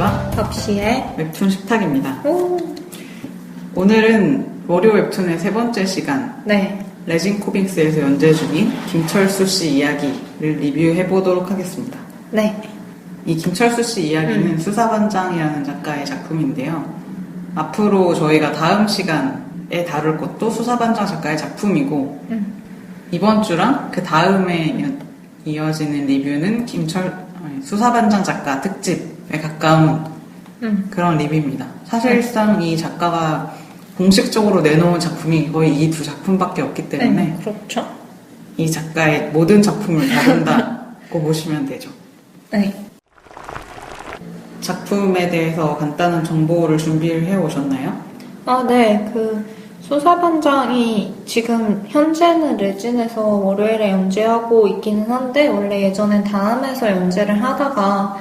안녕하십니까. 접시의 웹툰 식탁입니다. 오. 오늘은 월요 웹툰의 세 번째 시간, 네. 레진 코믹스에서 연재 중인 김철수 씨 이야기를 리뷰해보도록 하겠습니다. 네. 이 김철수 씨 이야기는 수사반장이라는 작가의 작품인데요. 앞으로 저희가 다음 시간에 다룰 것도 수사반장 작가의 작품이고, 이번 주랑 그 다음에 이어지는 리뷰는 수사반장 작가 특집에 가까운 그런 리뷰입니다. 사실상 이 작가가 공식적으로 내놓은 작품이 거의 이 두 작품밖에 없기 때문에 네, 그렇죠. 이 작가의 모든 작품을 다룬다고 보시면 되죠. 네. 작품에 대해서 간단한 정보를 준비를 해오셨나요? 네. 수사반장이 지금 현재는 레진에서 월요일에 연재하고 있기는 한데, 원래 예전엔 다음에서 연재를 하다가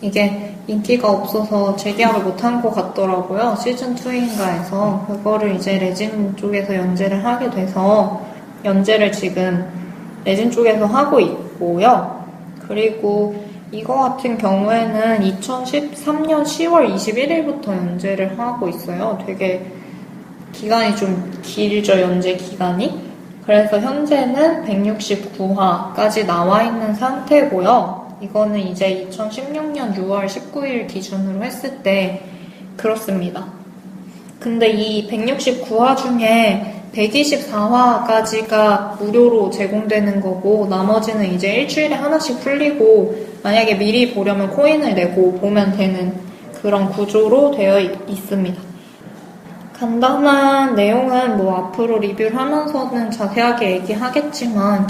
이게 인기가 없어서 재계약을 못한 것 같더라고요. 시즌2인가 해서. 그거를 이제 레진 쪽에서 연재를 하게 돼서 연재를 지금 레진 쪽에서 하고 있고요. 그리고 이거 같은 경우에는 2013년 10월 21일부터 연재를 하고 있어요. 되게 기간이 좀 길죠, 연재 기간이. 그래서 현재는 169화까지 나와 있는 상태고요. 이거는 이제 2016년 6월 19일 기준으로 했을 때 그렇습니다. 근데 이 169화 중에 124화까지가 무료로 제공되는 거고, 나머지는 이제 일주일에 하나씩 풀리고, 만약에 미리 보려면 코인을 내고 보면 되는 그런 구조로 되어 있습니다. 간단한 내용은 앞으로 리뷰를 하면서는 자세하게 얘기하겠지만,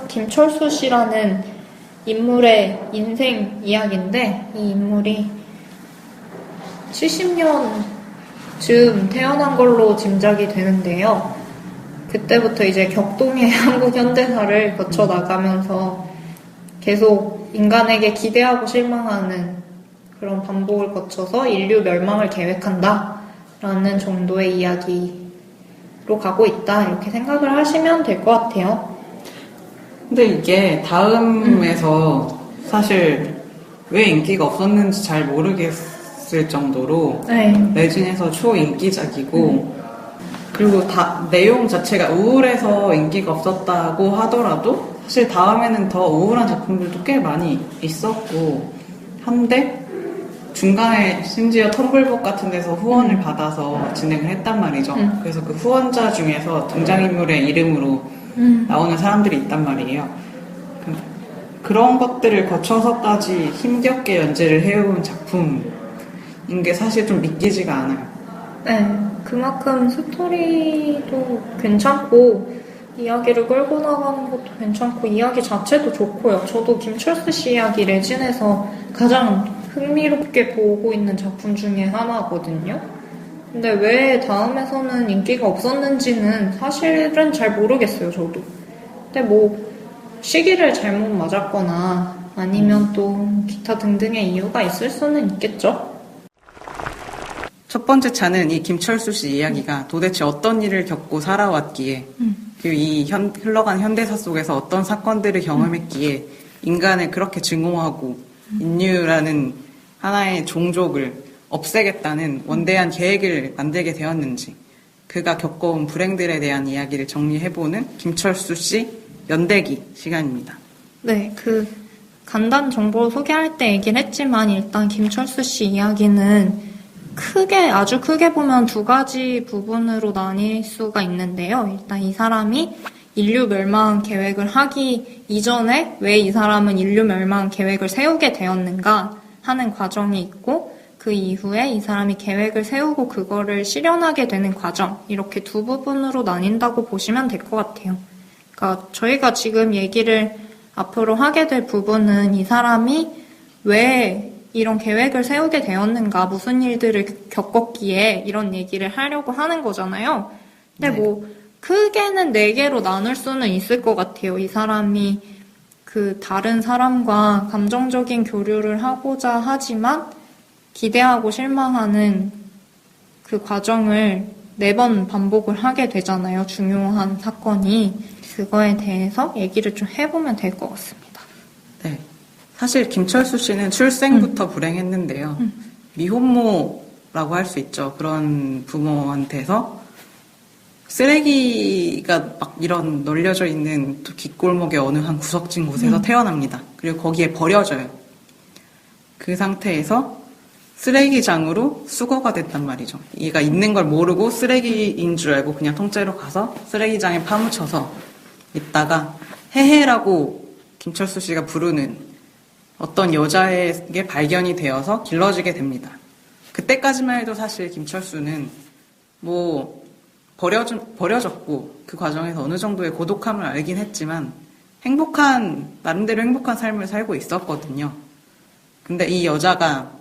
김철수 씨라는 인물의 인생 이야기인데, 이 인물이 70년쯤 태어난 걸로 짐작이 되는데요. 그때부터 이제 격동의 한국 현대사를 거쳐 나가면서 계속 인간에게 기대하고 실망하는 그런 반복을 거쳐서 인류 멸망을 계획한다 라는 정도의 이야기로 가고 있다, 이렇게 생각을 하시면 될 것 같아요. 근데 이게 다음에서 사실 왜 인기가 없었는지 잘 모르겠을 정도로 레진에서 초인기작이고, 그리고 내용 자체가 우울해서 인기가 없었다고 하더라도 사실 다음에는 더 우울한 작품들도 꽤 많이 있었고 한데, 중간에 심지어 텀블벅 같은 데서 후원을 받아서 진행을 했단 말이죠. 그래서 그 후원자 중에서 등장인물의 이름으로 나오는 사람들이 있단 말이에요. 그런 것들을 거쳐서까지 힘겹게 연재를 해온 작품인 게 사실 좀 믿기지가 않아요. 네, 그만큼 스토리도 괜찮고 이야기를 끌고 나가는 것도 괜찮고 이야기 자체도 좋고요. 저도 김철수 씨 이야기 레진에서 가장 흥미롭게 보고 있는 작품 중에 하나거든요. 근데 왜 다음에서는 인기가 없었는지는 사실은 잘 모르겠어요, 저도. 근데 시기를 잘못 맞았거나 아니면 또 기타 등등의 이유가 있을 수는 있겠죠. 첫 번째 차는 이 김철수 씨 이야기가 도대체 어떤 일을 겪고 살아왔기에, 그리고 이 흘러간 현대사 속에서 어떤 사건들을 경험했기에 인간을 그렇게 증오하고 인류라는 하나의 종족을 없애겠다는 원대한 계획을 만들게 되었는지, 그가 겪어온 불행들에 대한 이야기를 정리해보는 김철수 씨 연대기 시간입니다. 네, 간단 정보를 소개할 때 얘기를 했지만, 일단 김철수 씨 이야기는 아주 크게 보면 두 가지 부분으로 나뉠 수가 있는데요. 일단 이 사람이 인류 멸망 계획을 하기 이전에 왜 이 사람은 인류 멸망 계획을 세우게 되었는가 하는 과정이 있고, 그 이후에 이 사람이 계획을 세우고 그거를 실현하게 되는 과정, 이렇게 두 부분으로 나뉜다고 보시면 될 것 같아요. 그러니까 저희가 지금 얘기를 앞으로 하게 될 부분은 이 사람이 왜 이런 계획을 세우게 되었는가, 무슨 일들을 겪었기에 이런 얘기를 하려고 하는 거잖아요. 근데 크게는 4개로 나눌 수는 있을 것 같아요. 이 사람이 다른 사람과 감정적인 교류를 하고자 하지만 기대하고 실망하는 그 과정을 4번 반복을 하게 되잖아요. 중요한 사건이. 그거에 대해서 얘기를 좀 해보면 될 것 같습니다. 네. 사실 김철수 씨는 출생부터 불행했는데요. 미혼모라고 할 수 있죠. 그런 부모한테서 쓰레기가 막 이런 널려져 있는 뒷골목의 어느 한 구석진 곳에서 태어납니다. 그리고 거기에 버려져요. 그 상태에서 쓰레기장으로 수거가 됐단 말이죠. 얘가 있는 걸 모르고 쓰레기인 줄 알고 그냥 통째로 가서 쓰레기장에 파묻혀서 있다가 해해라고 김철수 씨가 부르는 어떤 여자에게 발견이 되어서 길러지게 됩니다. 그때까지만 해도 사실 김철수는 뭐 버려졌고 그 과정에서 어느 정도의 고독함을 알긴 했지만 나름대로 행복한 삶을 살고 있었거든요. 근데 이 여자가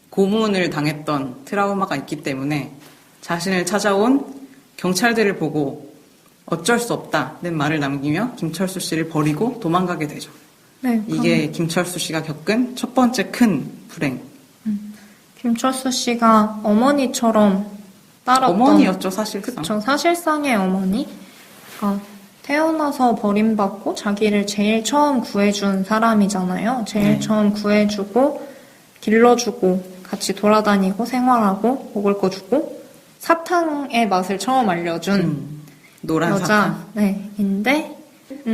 고문을 당했던 트라우마가 있기 때문에 자신을 찾아온 경찰들을 보고 어쩔 수 없다는 말을 남기며 김철수 씨를 버리고 도망가게 되죠. 네, 이게 김철수 씨가 겪은 첫 번째 큰 불행. 김철수 씨가 어머니처럼 따랐던 어머니였죠, 사실상. 그쵸, 사실상의 어머니. 태어나서 버림받고 자기를 제일 처음 구해준 사람이잖아요. 제일 처음 구해주고 길러주고 같이 돌아다니고 생활하고 먹을 거 주고 사탕의 맛을 처음 알려준 노란 여자. 사탕. 네, 인데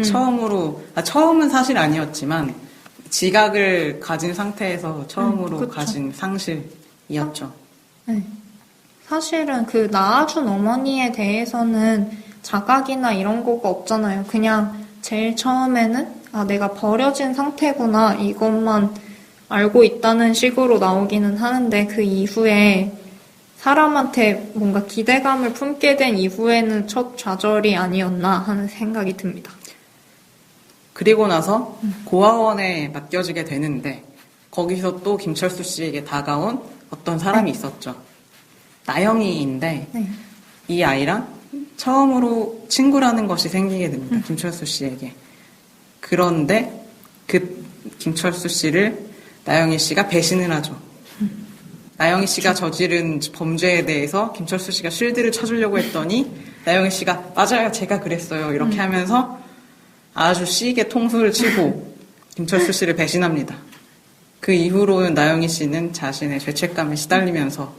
처음은 사실 아니었지만 지각을 가진 상태에서 처음으로 가진 상실이었죠. 네. 사실은 그 낳아준 어머니에 대해서는 자각이나 이런 거가 없잖아요. 그냥 제일 처음에는 내가 버려진 상태구나 이것만 알고 있다는 식으로 나오기는 하는데 그 이후에 사람한테 뭔가 기대감을 품게 된 이후에는 첫 좌절이 아니었나 하는 생각이 듭니다. 그리고 나서 고아원에 맡겨지게 되는데 거기서 또 김철수 씨에게 다가온 어떤 사람이 있었죠. 나영이인데 이 아이랑 처음으로 친구라는 것이 생기게 됩니다. 김철수 씨에게. 그런데 그 김철수 씨를 나영이 씨가 배신을 하죠. 나영이 씨가 저지른 범죄에 대해서 김철수 씨가 쉴드를 쳐주려고 했더니 나영이 씨가 맞아요, 제가 그랬어요. 이렇게 하면서 아주 씨게 통수를 치고 김철수 씨를 배신합니다. 그 이후로는 나영이 씨는 자신의 죄책감에 시달리면서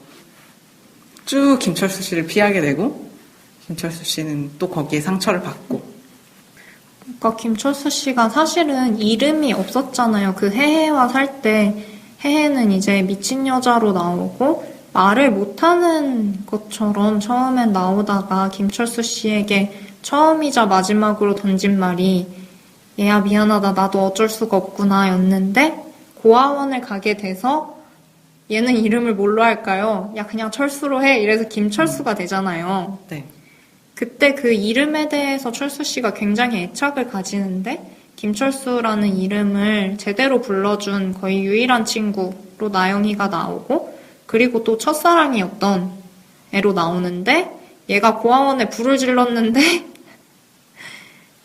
쭉 김철수 씨를 피하게 되고 김철수 씨는 또 거기에 상처를 받고. 그러니까 김철수 씨가 사실은 이름이 없었잖아요. 그 해해와 살 때 해해는 이제 미친 여자로 나오고 말을 못하는 것처럼 처음엔 나오다가 김철수 씨에게 처음이자 마지막으로 던진 말이 얘야 미안하다 나도 어쩔 수가 없구나 였는데 고아원을 가게 돼서 얘는 이름을 뭘로 할까요? 야 그냥 철수로 해 이래서 김철수가 되잖아요. 네. 그때 그 이름에 대해서 철수 씨가 굉장히 애착을 가지는데 김철수라는 이름을 제대로 불러준 거의 유일한 친구로 나영이가 나오고 그리고 또 첫사랑이었던 애로 나오는데 얘가 고아원에 불을 질렀는데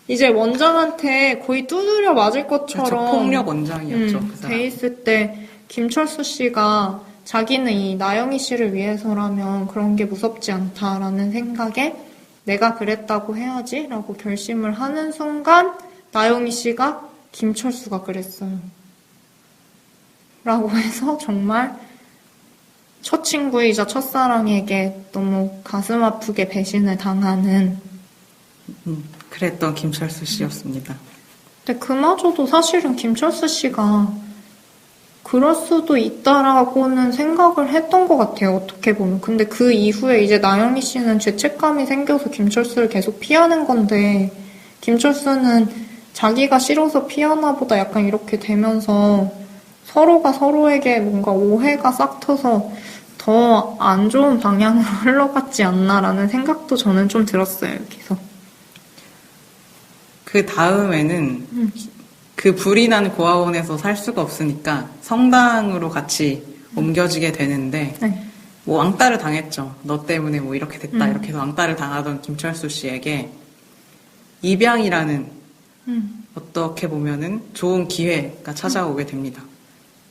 이제 원장한테 거의 두드려 맞을 것처럼 그렇죠. 폭력 원장이었죠. 그 사람. 돼 있을 때 김철수 씨가 자기는 이 나영이 씨를 위해서라면 그런 게 무섭지 않다라는 생각에 내가 그랬다고 해야지 라고 결심을 하는 순간 나영이 씨가 김철수가 그랬어요 라고 해서 정말 첫 친구이자 첫사랑에게 너무 가슴 아프게 배신을 당하는 그랬던 김철수 씨였습니다. 근데 그마저도 사실은 김철수 씨가 그럴 수도 있다라고는 생각을 했던 것 같아요. 어떻게 보면. 근데 그 이후에 이제 나영이 씨는 죄책감이 생겨서 김철수를 계속 피하는 건데 김철수는 자기가 싫어서 피하나 보다 약간 이렇게 되면서 서로가 서로에게 뭔가 오해가 싹 터서 더 안 좋은 방향으로 흘러갔지 않나라는 생각도 저는 좀 들었어요. 여기서. 그 다음에는 그 불이 난 고아원에서 살 수가 없으니까 성당으로 같이 옮겨지게 되는데 뭐 왕따를 당했죠. 너 때문에 뭐 이렇게 됐다 이렇게 해서 왕따를 당하던 김철수 씨에게 입양이라는 어떻게 보면은 좋은 기회가 찾아오게 됩니다.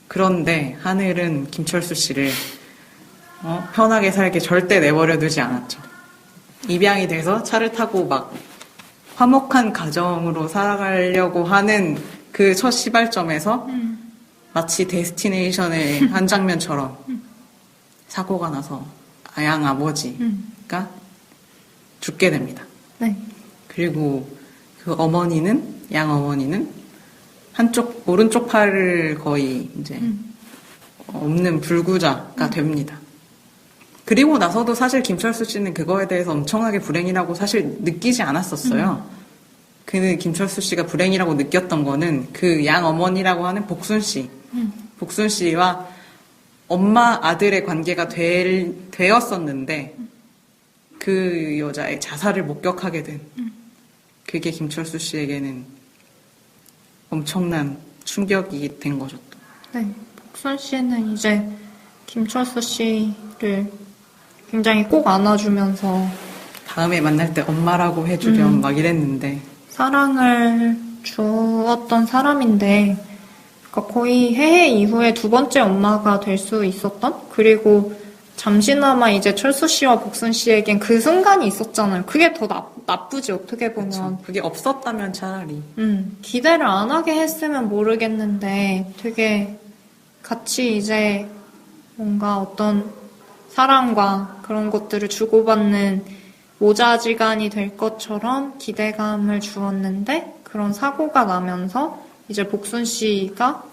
그런데 하늘은 김철수 씨를 편하게 살게 절대 내버려 두지 않았죠. 입양이 돼서 차를 타고 막 화목한 가정으로 살아가려고 하는 그 첫 시발점에서 마치 데스티네이션의 한 장면처럼 사고가 나서 양 아버지가 죽게 됩니다. 네. 그리고 그 양 어머니는 한쪽, 오른쪽 팔을 거의 이제 없는 불구자가 됩니다. 그리고 나서도 사실 김철수 씨는 그거에 대해서 엄청나게 불행이라고 사실 느끼지 않았었어요. 그 김철수 씨가 불행이라고 느꼈던 거는 그 양 어머니라고 하는 복순 씨. 복순 씨와 엄마 아들의 관계가 되었었는데 그 여자의 자살을 목격하게 된 그게 김철수 씨에게는 엄청난 충격이 된 거죠. 네. 복순 씨는 이제 김철수 씨를 굉장히 꼭 안아주면서 다음에 만날 때 엄마라고 해주렴 막 이랬는데 사랑을 주었던 사람인데 그러니까 거의 해해 이후에 두 번째 엄마가 될 수 있었던 그리고 잠시나마 이제 철수 씨와 복순 씨에겐 그 순간이 있었잖아요. 그게 더 나쁘지 어떻게 보면. 그쵸. 그게 없었다면 차라리. 기대를 안 하게 했으면 모르겠는데 되게 같이 이제 뭔가 어떤 사랑과 그런 것들을 주고받는 모자지간이 될 것처럼 기대감을 주었는데 그런 사고가 나면서 이제 복순 씨가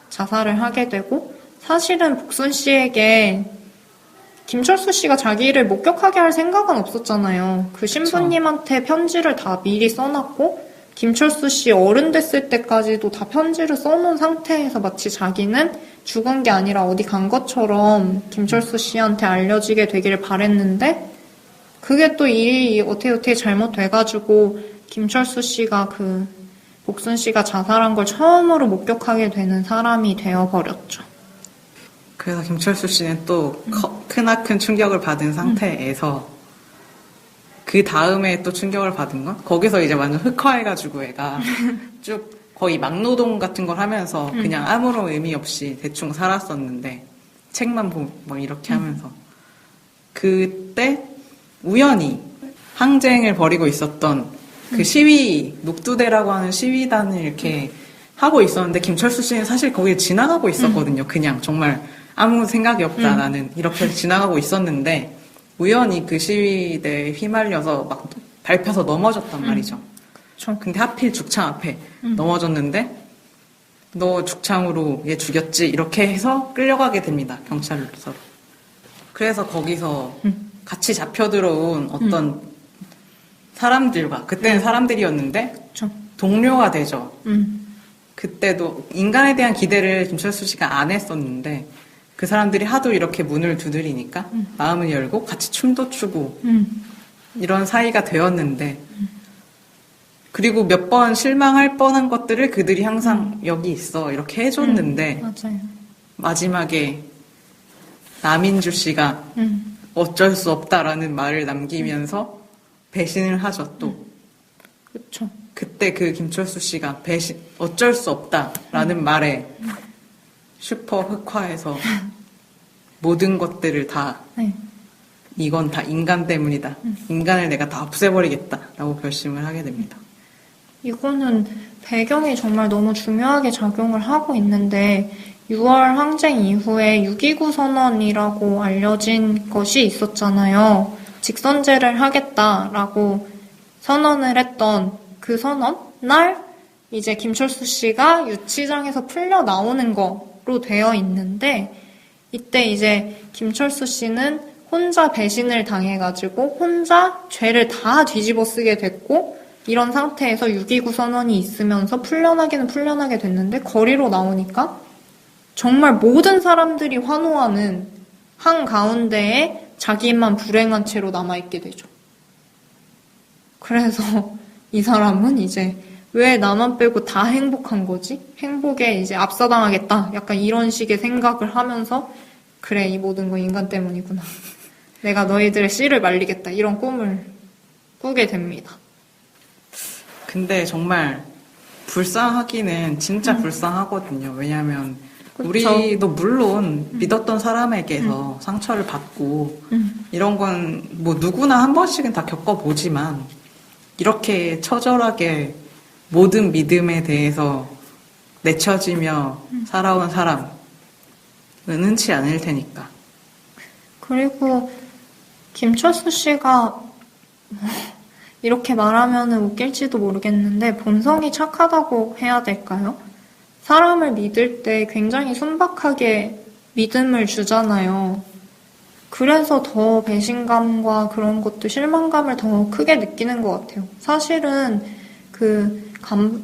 자살을 하게 되고 사실은 복순 씨에게 김철수 씨가 자기를 목격하게 할 생각은 없었잖아요. 그 신부님한테 편지를 다 미리 써놨고 김철수 씨 어른 됐을 때까지도 다 편지를 써놓은 상태에서 마치 자기는 죽은 게 아니라 어디 간 것처럼 김철수 씨한테 알려지게 되기를 바랬는데 그게 또 일이 어떻게 잘못돼가지고 김철수 씨가 그 복순 씨가 자살한 걸 처음으로 목격하게 되는 사람이 되어버렸죠. 그래서 김철수 씨는 또 크나큰 충격을 받은 상태에서 그 다음에 또 충격을 받은 건 거기서 이제 완전 흑화해가지고 애가 쭉 거의 막노동 같은 걸 하면서 그냥 아무런 의미 없이 대충 살았었는데 책만 보고 막 이렇게 하면서 그때 우연히 항쟁을 벌이고 있었던 그 녹두대라고 하는 시위단을 이렇게 하고 있었는데 김철수 씨는 사실 거기에 지나가고 있었거든요. 그냥 정말 아무 생각이 없다 나는 이렇게 지나가고 있었는데 우연히 그 시위대에 휘말려서 막 밟혀서 넘어졌단 말이죠. 근데 하필 죽창 앞에 넘어졌는데 너 죽창으로 얘 죽였지 이렇게 해서 끌려가게 됩니다. 경찰서로. 그래서 거기서 같이 잡혀 들어온 어떤 사람들과 그때는 사람들이었는데 동료가 되죠. 그때도 인간에 대한 기대를 김철수 씨가 안 했었는데 그 사람들이 하도 이렇게 문을 두드리니까 마음을 열고 같이 춤도 추고 이런 사이가 되었는데 그리고 몇 번 실망할 뻔한 것들을 그들이 항상 여기 있어 이렇게 해줬는데 맞아요. 마지막에 남인주 씨가 어쩔 수 없다라는 말을 남기면서 배신을 하죠 또. 그렇죠. 그때 그 김철수 씨가 어쩔 수 없다라는 말에 슈퍼 흑화해서 모든 것들을 다 이건 다 인간 때문이다. 인간을 내가 다 없애버리겠다라고 결심을 하게 됩니다. 이거는 배경이 정말 너무 중요하게 작용을 하고 있는데 6월 항쟁 이후에 6.29 선언이라고 알려진 것이 있었잖아요. 직선제를 하겠다라고 선언을 했던 그 선언 날 이제 김철수 씨가 유치장에서 풀려 나오는 거로 되어 있는데 이때 이제 김철수 씨는 혼자 배신을 당해가지고 혼자 죄를 다 뒤집어 쓰게 됐고 이런 상태에서 6.29 선언이 있으면서 풀려나기는 풀려나게 됐는데 거리로 나오니까 정말 모든 사람들이 환호하는 한가운데에 자기만 불행한 채로 남아있게 되죠. 그래서 이 사람은 이제 왜 나만 빼고 다 행복한 거지? 행복에 이제 압사당하겠다. 약간 이런 식의 생각을 하면서 그래 이 모든 건 인간 때문이구나. 내가 너희들의 씨를 말리겠다. 이런 꿈을 꾸게 됩니다. 근데 정말 불쌍하기는 진짜 불쌍하거든요. 왜냐하면 그쵸. 우리도 물론 믿었던 사람에게서 상처를 받고 이런 건 뭐 누구나 한 번씩은 다 겪어보지만 이렇게 처절하게 모든 믿음에 대해서 내쳐지며 살아온 사람은 흔치 않을 테니까. 그리고 김철수 씨가 이렇게 말하면 웃길지도 모르겠는데 본성이 착하다고 해야 될까요? 사람을 믿을 때 굉장히 순박하게 믿음을 주잖아요. 그래서 더 배신감과 그런 것도 실망감을 더 크게 느끼는 것 같아요. 사실은 그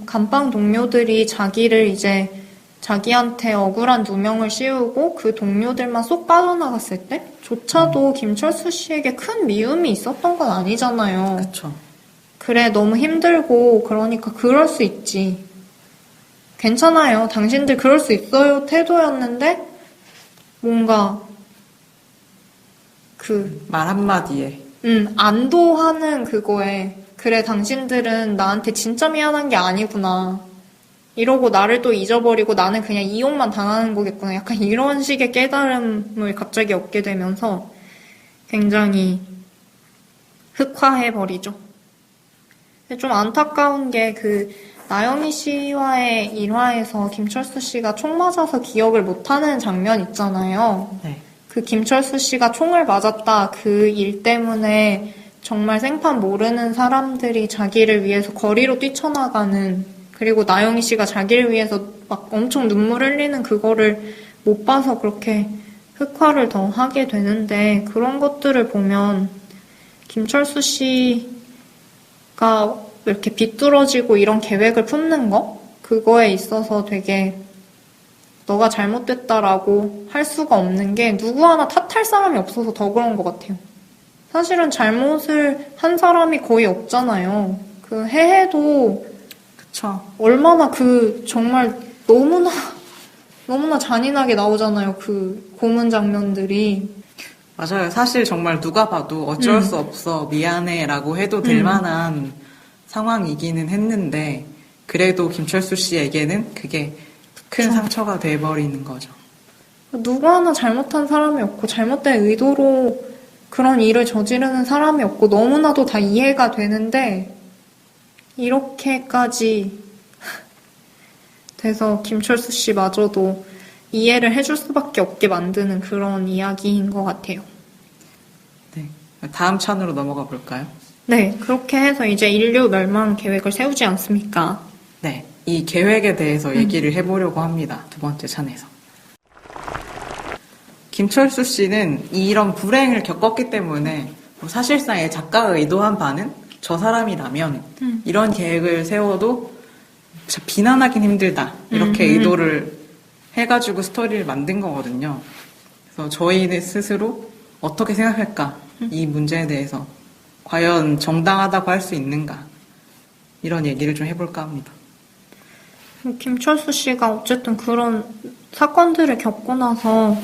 감방 동료들이 자기를 이제 자기한테 억울한 누명을 씌우고 그 동료들만 쏙 빠져나갔을 때조차도 김철수 씨에게 큰 미움이 있었던 건 아니잖아요. 그렇죠. 그래, 너무 힘들고 그러니까 그럴 수 있지. 괜찮아요. 당신들 그럴 수 있어요. 태도였는데 뭔가 말 한마디에 안도하는 그거에 그래, 당신들은 나한테 진짜 미안한 게 아니구나. 이러고 나를 또 잊어버리고 나는 그냥 이용만 당하는 거겠구나. 약간 이런 식의 깨달음을 갑자기 얻게 되면서 굉장히 흑화해버리죠. 좀 안타까운 게 나영희 씨와의 일화에서 김철수 씨가 총 맞아서 기억을 못하는 장면 있잖아요. 네. 그 김철수 씨가 총을 맞았다 그 일 때문에 정말 생판 모르는 사람들이 자기를 위해서 거리로 뛰쳐나가는, 그리고 나영희 씨가 자기를 위해서 막 엄청 눈물 흘리는 그거를 못 봐서 그렇게 흑화를 더 하게 되는데, 그런 것들을 보면 김철수 씨가 이렇게 비뚤어지고 이런 계획을 품는 거? 그거에 있어서 되게 너가 잘못됐다라고 할 수가 없는 게 누구 하나 탓할 사람이 없어서 더 그런 것 같아요. 사실은 잘못을 한 사람이 거의 없잖아요. 그 해해도 그쵸. 얼마나 정말 너무나 잔인하게 나오잖아요. 그 고문 장면들이. 맞아요. 사실 정말 누가 봐도 어쩔 수 없어 미안해라고 해도 될 만한 상황이기는 했는데 그래도 김철수 씨에게는 그게 큰 상처가 돼버리는 거죠. 누구 하나 잘못한 사람이 없고 잘못된 의도로 그런 일을 저지르는 사람이 없고 너무나도 다 이해가 되는데 이렇게까지 돼서 김철수 씨마저도 이해를 해줄 수밖에 없게 만드는 그런 이야기인 것 같아요. 네, 다음 찬으로 넘어가 볼까요? 네, 그렇게 해서 이제 인류 멸망 계획을 세우지 않습니까? 네, 이 계획에 대해서 얘기를 해보려고 합니다. 두 번째 찬에서. 김철수 씨는 이런 불행을 겪었기 때문에 사실상의 작가가 의도한 바는 저 사람이라면 이런 계획을 세워도 비난하긴 힘들다. 이렇게 의도를 해가지고 스토리를 만든 거거든요. 그래서 저희는 스스로 어떻게 생각할까? 이 문제에 대해서 과연 정당하다고 할 수 있는가? 이런 얘기를 좀 해볼까 합니다. 김철수 씨가 어쨌든 그런 사건들을 겪고 나서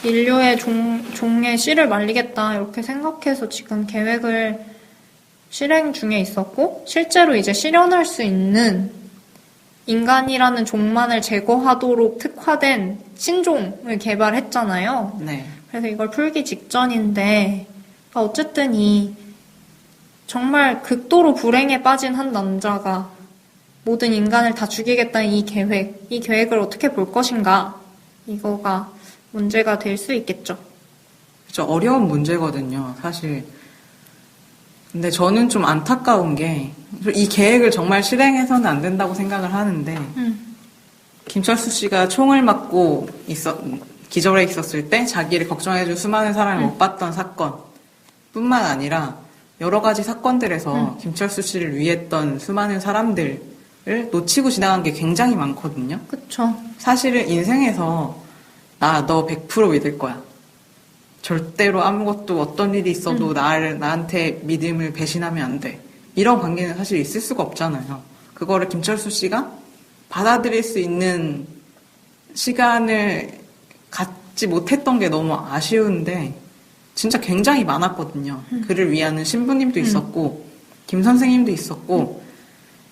인류의 종의 씨를 말리겠다 이렇게 생각해서 지금 계획을 실행 중에 있었고 실제로 이제 실현할 수 있는 인간이라는 종만을 제거하도록 특화된 신종을 개발했잖아요. 네. 그래서 이걸 풀기 직전인데 어쨌든 이 정말 극도로 불행에 빠진 한 남자가 모든 인간을 다 죽이겠다는 이 계획을 어떻게 볼 것인가, 이거가 문제가 될 수 있겠죠. 그렇죠. 어려운 문제거든요, 사실. 근데 저는 좀 안타까운 게 이 계획을 정말 실행해서는 안 된다고 생각을 하는데 김철수 씨가 총을 맞고 기절해 있었을 때 자기를 걱정해줄 수많은 사람을 못 봤던 사건 뿐만 아니라 여러 가지 사건들에서 김철수 씨를 위했던 수많은 사람들을 놓치고 지나간 게 굉장히 많거든요. 그쵸. 사실은 인생에서 너 100% 믿을 거야. 절대로 아무것도 어떤 일이 있어도 나한테 믿음을 배신하면 안 돼. 이런 관계는 사실 있을 수가 없잖아요. 그거를 김철수 씨가 받아들일 수 있는 시간을 갖지 못했던 게 너무 아쉬운데 진짜 굉장히 많았거든요. 그를 위하는 신부님도 있었고 김 선생님도 있었고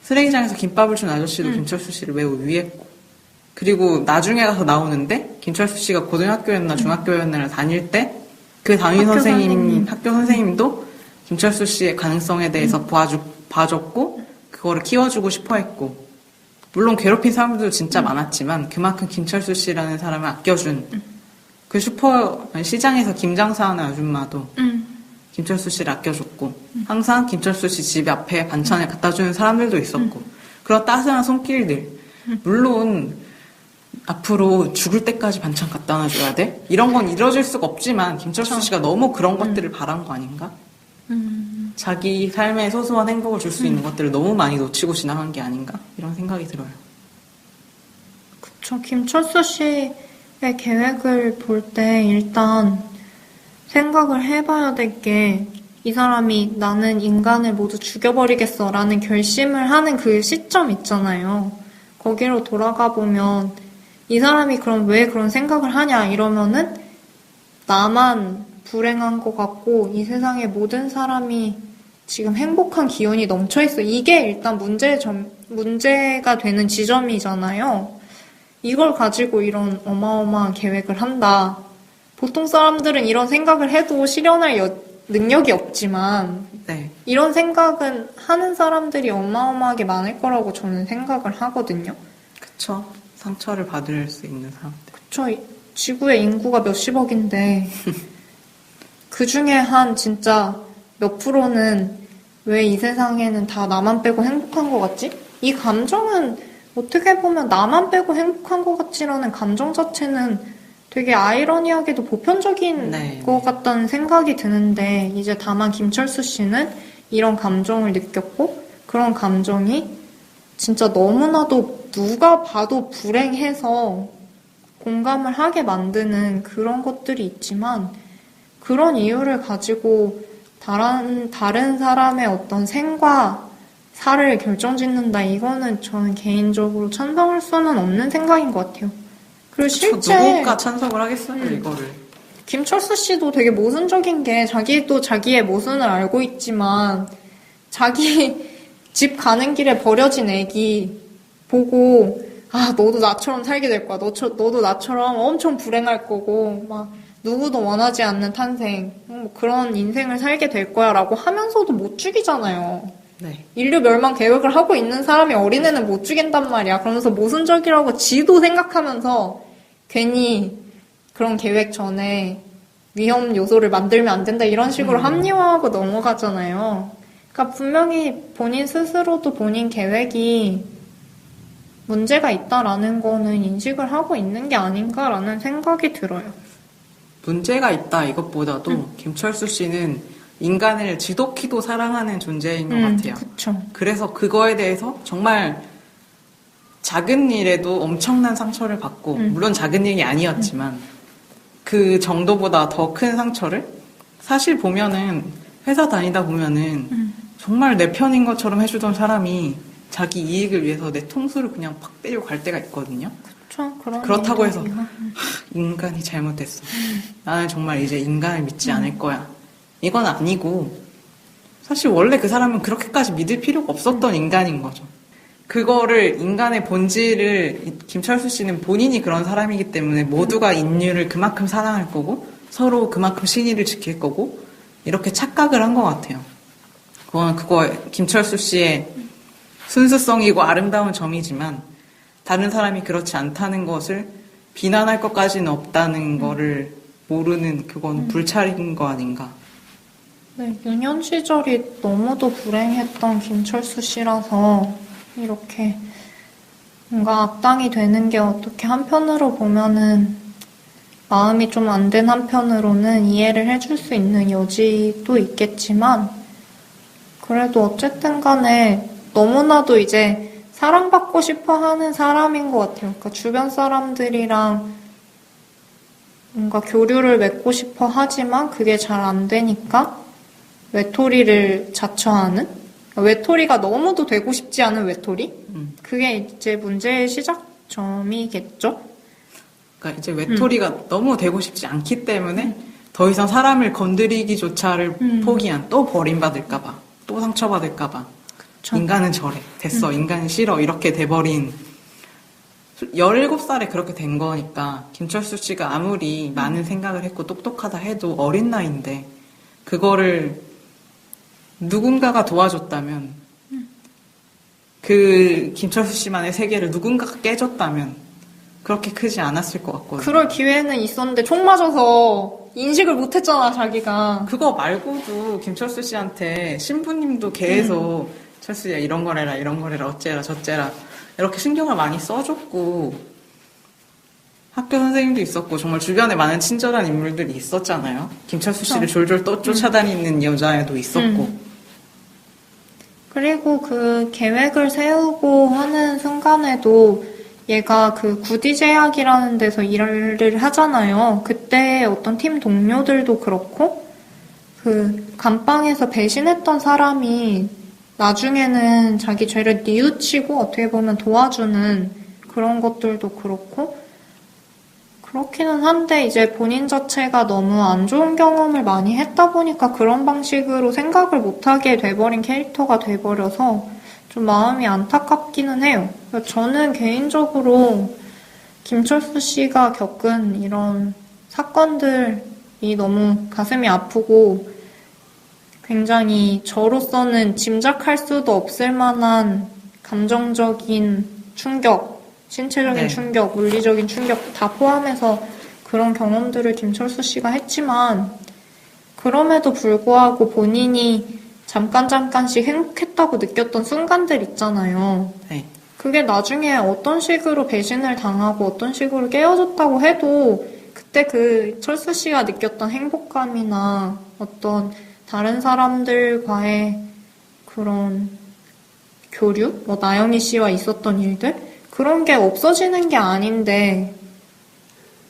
쓰레기장에서 김밥을 준 아저씨도 김철수 씨를 매우 위했고 그리고 나중에 가서 나오는데 김철수 씨가 고등학교였나 중학교였나를 다닐 때 그 담임 학교 선생님도 김철수 씨의 가능성에 대해서 봐줬고 그거를 키워주고 싶어 했고 물론 괴롭힌 사람들도 진짜 많았지만 그만큼 김철수 씨라는 사람을 아껴준 그 시장에서 김 장사하는 아줌마도 김철수 씨를 아껴줬고 항상 김철수 씨 집 앞에 반찬을 갖다 주는 사람들도 있었고 그런 따스한 손길들 물론 앞으로 죽을 때까지 반찬 갖다 놔줘야 돼? 이런 건 이뤄질 수가 없지만 김철수 씨가 너무 그런 것들을 바란 거 아닌가? 자기 삶에 소소한 행복을 줄 수 있는 것들을 너무 많이 놓치고 지나간 게 아닌가? 이런 생각이 들어요. 그쵸. 김철수 씨의 계획을 볼 때 일단 생각을 해봐야 될 게 이 사람이 나는 인간을 모두 죽여버리겠어 라는 결심을 하는 그 시점 있잖아요. 거기로 돌아가 보면 이 사람이 그럼 왜 그런 생각을 하냐 이러면은 나만 불행한 것 같고 이 세상의 모든 사람이 지금 행복한 기운이 넘쳐있어. 이게 일단 문제가 되는 지점이잖아요. 이걸 가지고 이런 어마어마한 계획을 한다. 보통 사람들은 이런 생각을 해도 실현할 능력이 없지만 네. 이런 생각은 하는 사람들이 어마어마하게 많을 거라고 저는 생각을 하거든요. 그쵸. 상처를 받을 수 있는 사람들. 그쵸. 지구의 인구가 몇십억인데 그 중에 한 진짜 몇 프로는 왜 이 세상에는 다 나만 빼고 행복한 것 같지? 이 감정은 어떻게 보면 나만 빼고 행복한 것 같지라는 감정 자체는 되게 아이러니하게도 보편적인 것 같다는 생각이 드는데 이제 다만 김철수 씨는 이런 감정을 느꼈고 그런 감정이 진짜 너무나도 누가 봐도 불행해서 공감을 하게 만드는 그런 것들이 있지만 그런 이유를 가지고 다른 사람의 어떤 생과 사를 결정짓는다. 이거는 저는 개인적으로 찬성할 수는 없는 생각인 것 같아요. 그리고 실제 누가 찬성을 하겠어요, 이거를. 김철수 씨도 되게 모순적인 게 자기도 자기의 모순을 알고 있지만 자기 집 가는 길에 버려진 애기 보고 너도 나처럼 살게 될 거야. 너도 나처럼 엄청 불행할 거고 막 누구도 원하지 않는 탄생 뭐 그런 인생을 살게 될 거야 라고 하면서도 못 죽이잖아요. 네. 인류 멸망 계획을 하고 있는 사람이 어린애는 못 죽인단 말이야. 그러면서 모순적이라고 지도 생각하면서 괜히 그런 계획 전에 위험 요소를 만들면 안 된다 이런 식으로 합리화하고 넘어가잖아요. 그러니까 분명히 본인 스스로도 본인 계획이 문제가 있다라는 거는 인식을 하고 있는 게 아닌가라는 생각이 들어요. 문제가 있다 이것보다도 김철수 씨는 인간을 지독히도 사랑하는 존재인 것 같아요. 그쵸. 그래서 그거에 대해서 정말 작은 일에도 엄청난 상처를 받고 물론 작은 일이 아니었지만 그 정도보다 더 큰 상처를 사실 보면은 회사 다니다 보면은 정말 내 편인 것처럼 해주던 사람이 자기 이익을 위해서 내 통수를 그냥 팍 때리고 갈 때가 있거든요. 그쵸. 그렇다고 해서 인간이 잘못했어. 나는 정말 이제 인간을 믿지 않을 거야. 이건 아니고 사실 원래 그 사람은 그렇게까지 믿을 필요가 없었던 인간인 거죠. 그거를 인간의 본질을 김철수 씨는 본인이 그런 사람이기 때문에 모두가 인류를 그만큼 사랑할 거고 서로 그만큼 신의를 지킬 거고 이렇게 착각을 한 것 같아요. 그거 김철수 씨의 순수성이고 아름다운 점이지만 다른 사람이 그렇지 않다는 것을 비난할 것까지는 없다는 거를 모르는 그건 불찰인 거 아닌가. 네, 유년 시절이 너무도 불행했던 김철수 씨라서 이렇게 뭔가 악당이 되는 게 어떻게 한편으로 보면은 마음이 좀 안 된 한편으로는 이해를 해줄 수 있는 여지도 있겠지만 그래도 어쨌든 간에 너무나도 이제 사랑받고 싶어 하는 사람인 것 같아요. 그러니까 주변 사람들이랑 뭔가 교류를 맺고 싶어 하지만 그게 잘 안 되니까 외톨이를 자처하는? 외톨이가 너무도 되고 싶지 않은 외톨이? 그게 이제 문제의 시작점이겠죠? 그러니까 이제 외톨이가 너무 되고 싶지 않기 때문에 더 이상 사람을 건드리기조차를 포기한 또 버림받을까봐 또 상처받을까봐 그쵸. 인간은 저래 됐어 인간은 싫어 이렇게 돼버린 17살에 그렇게 된 거니까 김철수 씨가 아무리 많은 생각을 했고 똑똑하다 해도 어린 나이인데 그거를 누군가가 도와줬다면 그 김철수 씨만의 세계를 누군가가 깨줬다면 그렇게 크지 않았을 것 같거든요. 그럴 기회는 있었는데 총 맞아서 인식을 못했잖아, 자기가. 그거 말고도 김철수 씨한테 신부님도 계속 철수야 이런 거래라 이런 거래라 어째라 저째라 이렇게 신경을 많이 써줬고 학교 선생님도 있었고 정말 주변에 많은 친절한 인물들이 있었잖아요. 김철수 씨를 졸졸 쫓아다니는 여자애도 있었고. 그리고 그 계획을 세우고 하는 순간에도 얘가 그 구디제약이라는 데서 일을 하잖아요. 그때 어떤 팀 동료들도 그렇고 그 감방에서 배신했던 사람이 나중에는 자기 죄를 뉘우치고 어떻게 보면 도와주는 그런 것들도 그렇고 그렇기는 한데 이제 본인 자체가 너무 안 좋은 경험을 많이 했다 보니까 그런 방식으로 생각을 못하게 돼버린 캐릭터가 돼버려서 좀 마음이 안타깝기는 해요. 저는 개인적으로 김철수 씨가 겪은 이런 사건들이 너무 가슴이 아프고 굉장히 저로서는 짐작할 수도 없을 만한 감정적인 충격, 신체적인 충격, 물리적인 충격 다 포함해서 그런 경험들을 김철수 씨가 했지만 그럼에도 불구하고 본인이 잠깐씩 행복했다고 느꼈던 순간들 있잖아요. 네. 그게 나중에 어떤 식으로 배신을 당하고 어떤 식으로 깨어졌다고 해도 그때 그 철수 씨가 느꼈던 행복감이나 어떤 다른 사람들과의 그런 교류, 뭐 나영희 씨와 있었던 일들 그런 게 없어지는 게 아닌데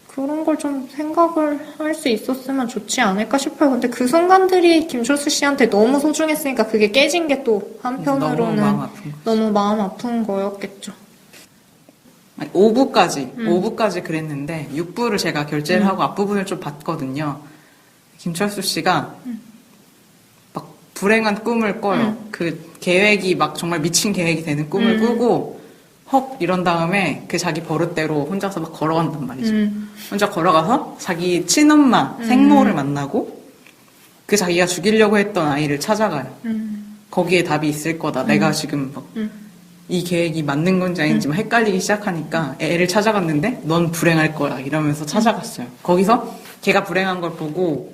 그런 걸 좀 생각을 할 수 있었으면 좋지 않을까 싶어요. 근데 그 순간들이 김철수 씨한테 너무 소중했으니까 그게 깨진 게 또 한편으로는 너무 마음 아픈 거였겠죠. 5부까지 그랬는데 6부를 제가 결제를 하고 앞부분을 좀 봤거든요. 김철수 씨가 막 불행한 꿈을 꿔요. 그 계획이 막 정말 미친 계획이 되는 꿈을 꾸고 헉 이런 다음에 그 자기 버릇대로 혼자서 막 걸어간단 말이죠. 혼자 걸어가서 자기 친엄마 생모를 만나고 그 자기가 죽이려고 했던 아이를 찾아가요. 거기에 답이 있을 거다. 내가 지금 막 이 계획이 맞는 건지 아닌지 막 헷갈리기 시작하니까 애를 찾아갔는데 넌 불행할 거야 이러면서 찾아갔어요. 거기서 걔가 불행한 걸 보고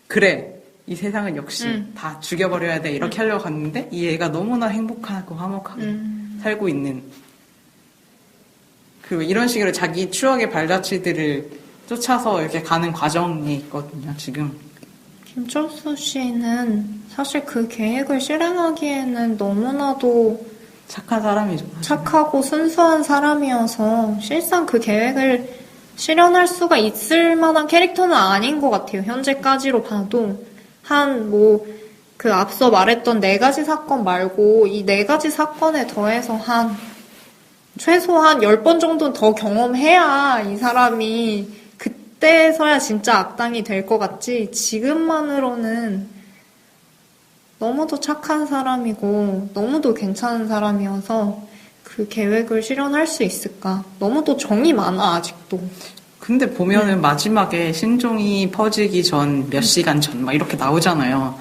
그래 이 세상은 역시 다 죽여버려야 돼 이렇게 하려고 갔는데 이 애가 너무나 행복하고 화목하게 살고 있는 그리고 이런 식으로 자기 추억의 발자취들을 쫓아서 이렇게 가는 과정이 있거든요, 지금. 김철수 씨는 사실 그 계획을 실행하기에는 너무나도 착한 사람이죠. 사실. 착하고 순수한 사람이어서 실상 그 계획을 실현할 수가 있을 만한 캐릭터는 아닌 것 같아요. 현재까지로 봐도. 그 앞서 말했던 4가지 사건 말고 이 4가지 사건에 더해서 최소한 10번 정도는 더 경험해야 이 사람이 그때서야 진짜 악당이 될 것 같지 지금만으로는 너무도 착한 사람이고 너무도 괜찮은 사람이어서 그 계획을 실현할 수 있을까? 너무도 정이 많아 아직도. 근데 보면은 마지막에 신종이 퍼지기 전 몇 시간 전 막 이렇게 나오잖아요.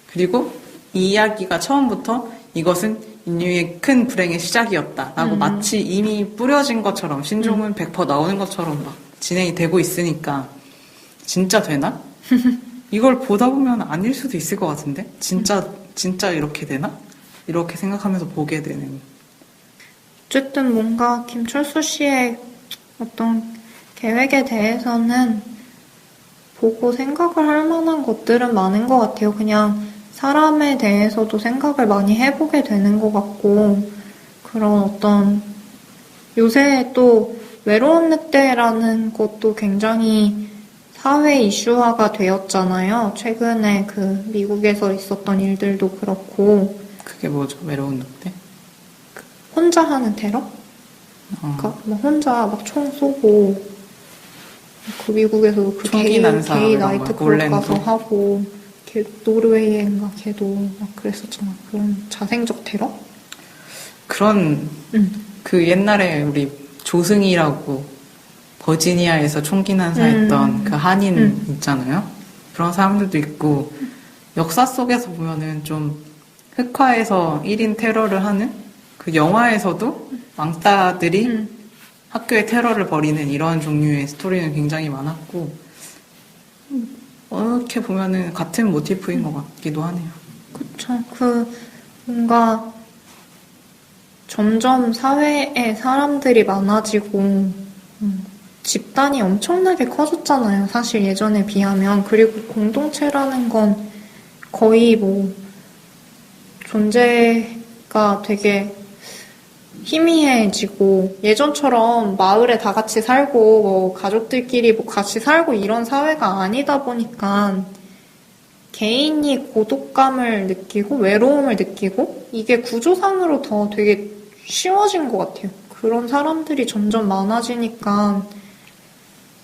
그리고 이 이야기가 처음부터 이것은 인류의 큰 불행의 시작이었다라고 마치 이미 뿌려진 것처럼 신종은 100% 나오는 것처럼 막 진행이 되고 있으니까 진짜 되나? 이걸 보다 보면 아닐 수도 있을 것 같은데 진짜 이렇게 되나? 이렇게 생각하면서 보게 되는. 어쨌든 뭔가 김철수 씨의 어떤 계획에 대해서는 보고 생각을 할 만한 것들은 많은 것 같아요. 그냥 사람에 대해서도 생각을 많이 해보게 되는 것 같고 그런 어떤 요새 또 외로운 늑대라는 것도 굉장히 사회 이슈화가 되었잖아요. 최근에 그 미국에서 있었던 일들도 그렇고. 그게 뭐죠? 외로운 늑대? 혼자 하는 테러? 그러니까 뭐 혼자 막 총 쏘고 그 미국에서도 그 게이 나이트 클럽 가서 하고 노르웨이인가 걔도 막 그랬었잖아. 그런 자생적 테러? 그런 그 옛날에 우리 조승이라고 버지니아에서 총기 난사했던 그 한인 있잖아요. 그런 사람들도 있고 역사 속에서 보면은 좀 흑화해서 1인 테러를 하는 그 영화에서도 왕따들이 학교에 테러를 벌이는 이런 종류의 스토리는 굉장히 많았고, 어떻게 보면은 같은 모티프인 것 같기도 하네요. 그쵸. 뭔가 점점 사회에 사람들이 많아지고, 집단이 엄청나게 커졌잖아요. 사실 예전에 비하면. 그리고 공동체라는 건 거의 존재가 되게 희미해지고, 예전처럼 마을에 다 같이 살고, 가족들끼리 같이 살고 이런 사회가 아니다 보니까, 개인이 고독감을 느끼고, 외로움을 느끼고, 이게 구조상으로 더 되게 쉬워진 것 같아요. 그런 사람들이 점점 많아지니까,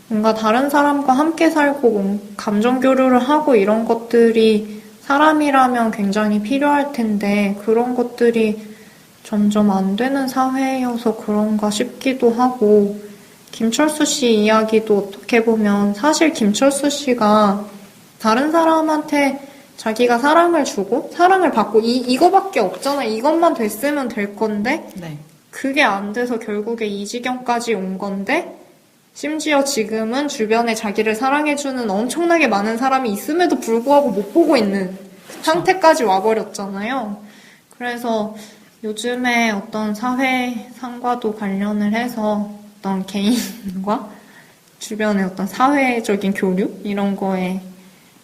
뭔가 다른 사람과 함께 살고, 감정 교류를 하고 이런 것들이 사람이라면 굉장히 필요할 텐데, 그런 것들이 점점 안 되는 사회여서 그런가 싶기도 하고, 김철수 씨 이야기도 어떻게 보면 사실 김철수 씨가 다른 사람한테 자기가 사랑을 주고 사랑을 받고 이거밖에 없잖아. 이것만 됐으면 될 건데 네. 그게 안 돼서 결국에 이 지경까지 온 건데 심지어 지금은 주변에 자기를 사랑해주는 엄청나게 많은 사람이 있음에도 불구하고 못 보고 있는 상태까지 와버렸잖아요. 그래서 요즘에 어떤 사회상과도 관련을 해서 어떤 개인과 주변의 어떤 사회적인 교류 이런 거에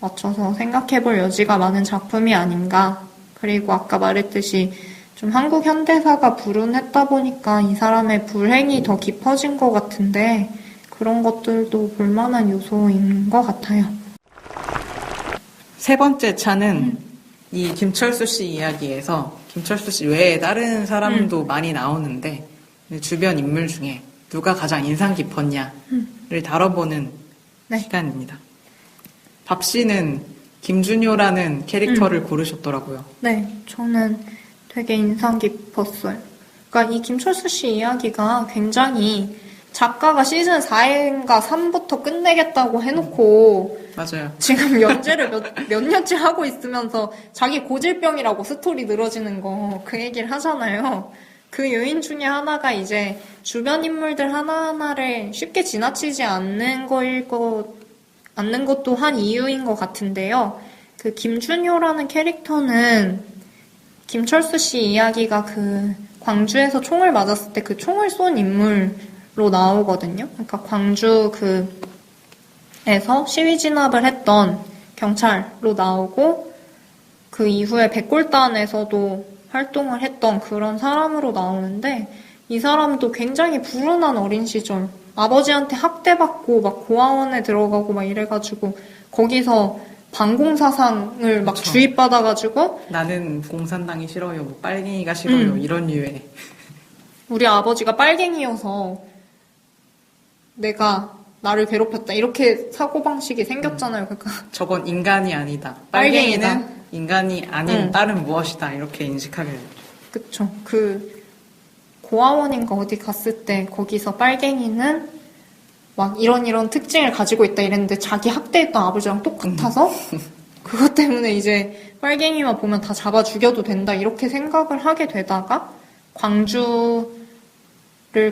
맞춰서 생각해볼 여지가 많은 작품이 아닌가. 그리고 아까 말했듯이 좀 한국 현대사가 불운했다 보니까 이 사람의 불행이 더 깊어진 것 같은데 그런 것들도 볼만한 요소인 것 같아요. 세 번째 차는 이 김철수 씨 이야기에서 김철수 씨 외에 다른 사람도 많이 나오는데 주변 인물 중에 누가 가장 인상 깊었냐를 다뤄보는 시간입니다. 밥 씨는 김준효라는 캐릭터를 고르셨더라고요. 네, 저는 되게 인상 깊었어요. 그러니까 이 김철수 씨 이야기가 굉장히 작가가 시즌 4인가 3부터 끝내겠다고 해놓고 맞아요. 지금 연재를 몇 년째 하고 있으면서 자기 고질병이라고 스토리 늘어지는 거 그 얘기를 하잖아요. 그 요인 중에 하나가 이제 주변 인물들 하나하나를 쉽게 지나치지 않는 것도 한 이유인 것 같은데요. 그 김준효라는 캐릭터는 김철수 씨 이야기가 그 광주에서 총을 맞았을 때 그 총을 쏜 인물로 나오거든요. 그러니까 광주 에서 시위 진압을 했던 경찰로 나오고 그 이후에 백골단에서도 활동을 했던 그런 사람으로 나오는데 이 사람도 굉장히 불운한 어린 시절 아버지한테 학대받고 막 고아원에 들어가고 막 이래가지고 거기서 반공사상을 막 그쵸. 주입받아가지고 나는 공산당이 싫어요, 뭐 빨갱이가 싫어요 이런 류의 우리 아버지가 빨갱이여서 내가 나를 괴롭혔다 이렇게 사고방식이 생겼잖아요. 그러니까 저건 인간이 아니다. 빨갱이는 인간이 아닌 다른 무엇이다 이렇게 인식하게 되죠. 그쵸. 그 고아원인가 어디 갔을 때 거기서 빨갱이는 막 이런 특징을 가지고 있다 이랬는데 자기 학대했던 아버지랑 똑같아서 그것 때문에 이제 빨갱이만 보면 다 잡아 죽여도 된다 이렇게 생각을 하게 되다가 광주를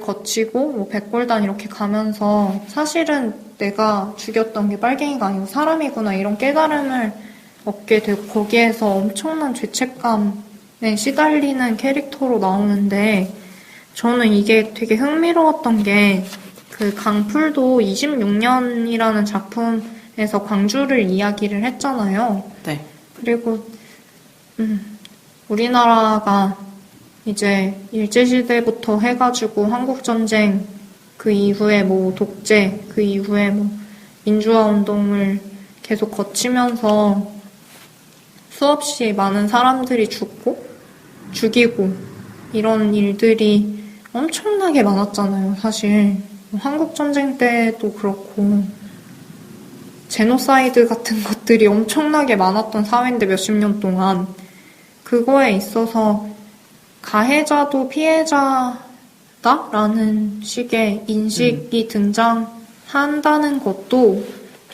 거치고 뭐 백골단 이렇게 가면서 사실은 내가 죽였던 게 빨갱이가 아니고 사람이구나 이런 깨달음을 얻게 되고 거기에서 엄청난 죄책감에 시달리는 캐릭터로 나오는데 저는 이게 되게 흥미로웠던 게 그 강풀도 26년이라는 작품에서 광주를 이야기를 했잖아요. 네. 그리고 우리나라가 이제 일제시대부터 해가지고 한국전쟁 그 이후에 뭐 독재 그 이후에 뭐 민주화 운동을 계속 거치면서 수없이 많은 사람들이 죽이고 이런 일들이 엄청나게 많았잖아요. 사실 한국전쟁 때도 그렇고 제노사이드 같은 것들이 엄청나게 많았던 사회인데 몇십 년 동안 그거에 있어서 가해자도 피해자다라는 식의 인식이 등장한다는 것도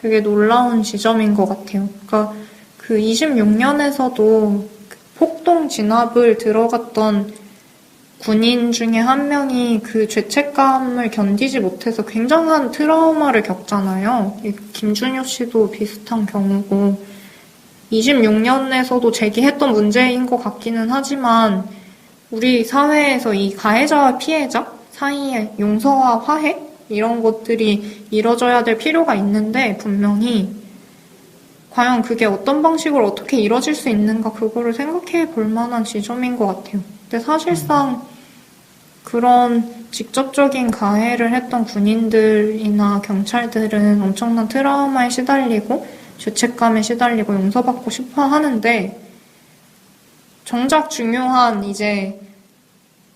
되게 놀라운 지점인 것 같아요. 그러니까 그 26년에서도 폭동 진압을 들어갔던 군인 중에 한 명이 그 죄책감을 견디지 못해서 굉장한 트라우마를 겪잖아요. 김준효 씨도 비슷한 경우고 26년에서도 제기했던 문제인 것 같기는 하지만 우리 사회에서 이 가해자와 피해자 사이에 용서와 화해 이런 것들이 이뤄져야 될 필요가 있는데 분명히 과연 그게 어떤 방식으로 어떻게 이뤄질 수 있는가 그거를 생각해 볼 만한 지점인 것 같아요. 근데 사실상 그런 직접적인 가해를 했던 군인들이나 경찰들은 엄청난 트라우마에 시달리고 죄책감에 시달리고 용서받고 싶어 하는데 정작 중요한 이제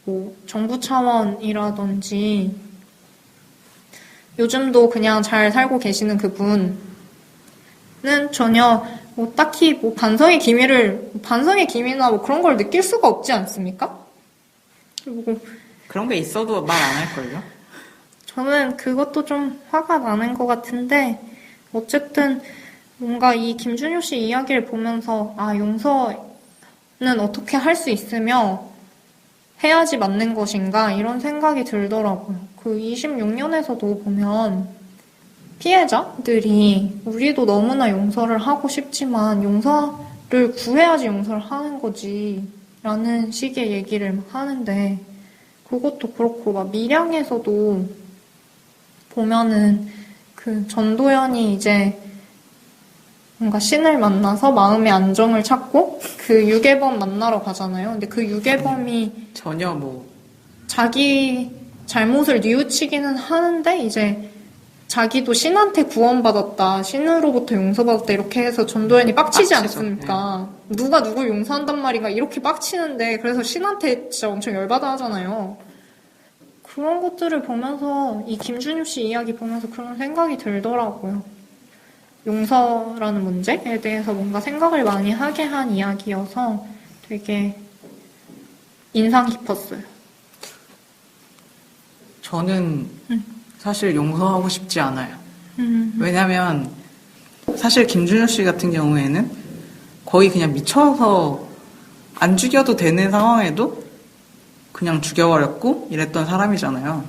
뭐 정부 차원이라든지 요즘도 그냥 잘 살고 계시는 그분은 전혀 뭐 딱히 뭐 반성의 기미나 뭐 그런 걸 느낄 수가 없지 않습니까? 그리고 그런 게 있어도 말 안 할걸요? 저는 그것도 좀 화가 나는 것 같은데 어쨌든 뭔가 이 김준효 씨 이야기를 보면서 용서는 어떻게 할 수 있으며 해야지 맞는 것인가 이런 생각이 들더라고요. 그 26년에서도 보면 피해자들이 우리도 너무나 용서를 하고 싶지만 용서를 구해야지 용서를 하는 거지 라는 식의 얘기를 막 하는데 그것도 그렇고 막 밀양에서도 보면은 그 전도연이 이제 뭔가 신을 만나서 마음의 안정을 찾고 그 유괴범 만나러 가잖아요. 근데 그 유괴범이 전혀 뭐 자기 잘못을 뉘우치기는 하는데 이제 자기도 신한테 구원받았다, 신으로부터 용서받았다 이렇게 해서 전도연이 빡치지 않습니까? 네. 누가 누굴 용서한단 말인가 이렇게 빡치는데 그래서 신한테 진짜 엄청 열받아 하잖아요. 그런 것들을 보면서 이 김준효 씨 이야기 보면서 그런 생각이 들더라고요. 용서라는 문제에 대해서 뭔가 생각을 많이 하게 한 이야기여서 되게 인상 깊었어요. 저는 사실 용서하고 싶지 않아요. 왜냐면 사실 김준효 씨 같은 경우에는 거의 그냥 미쳐서 안 죽여도 되는 상황에도 그냥 죽여버렸고 이랬던 사람이잖아요.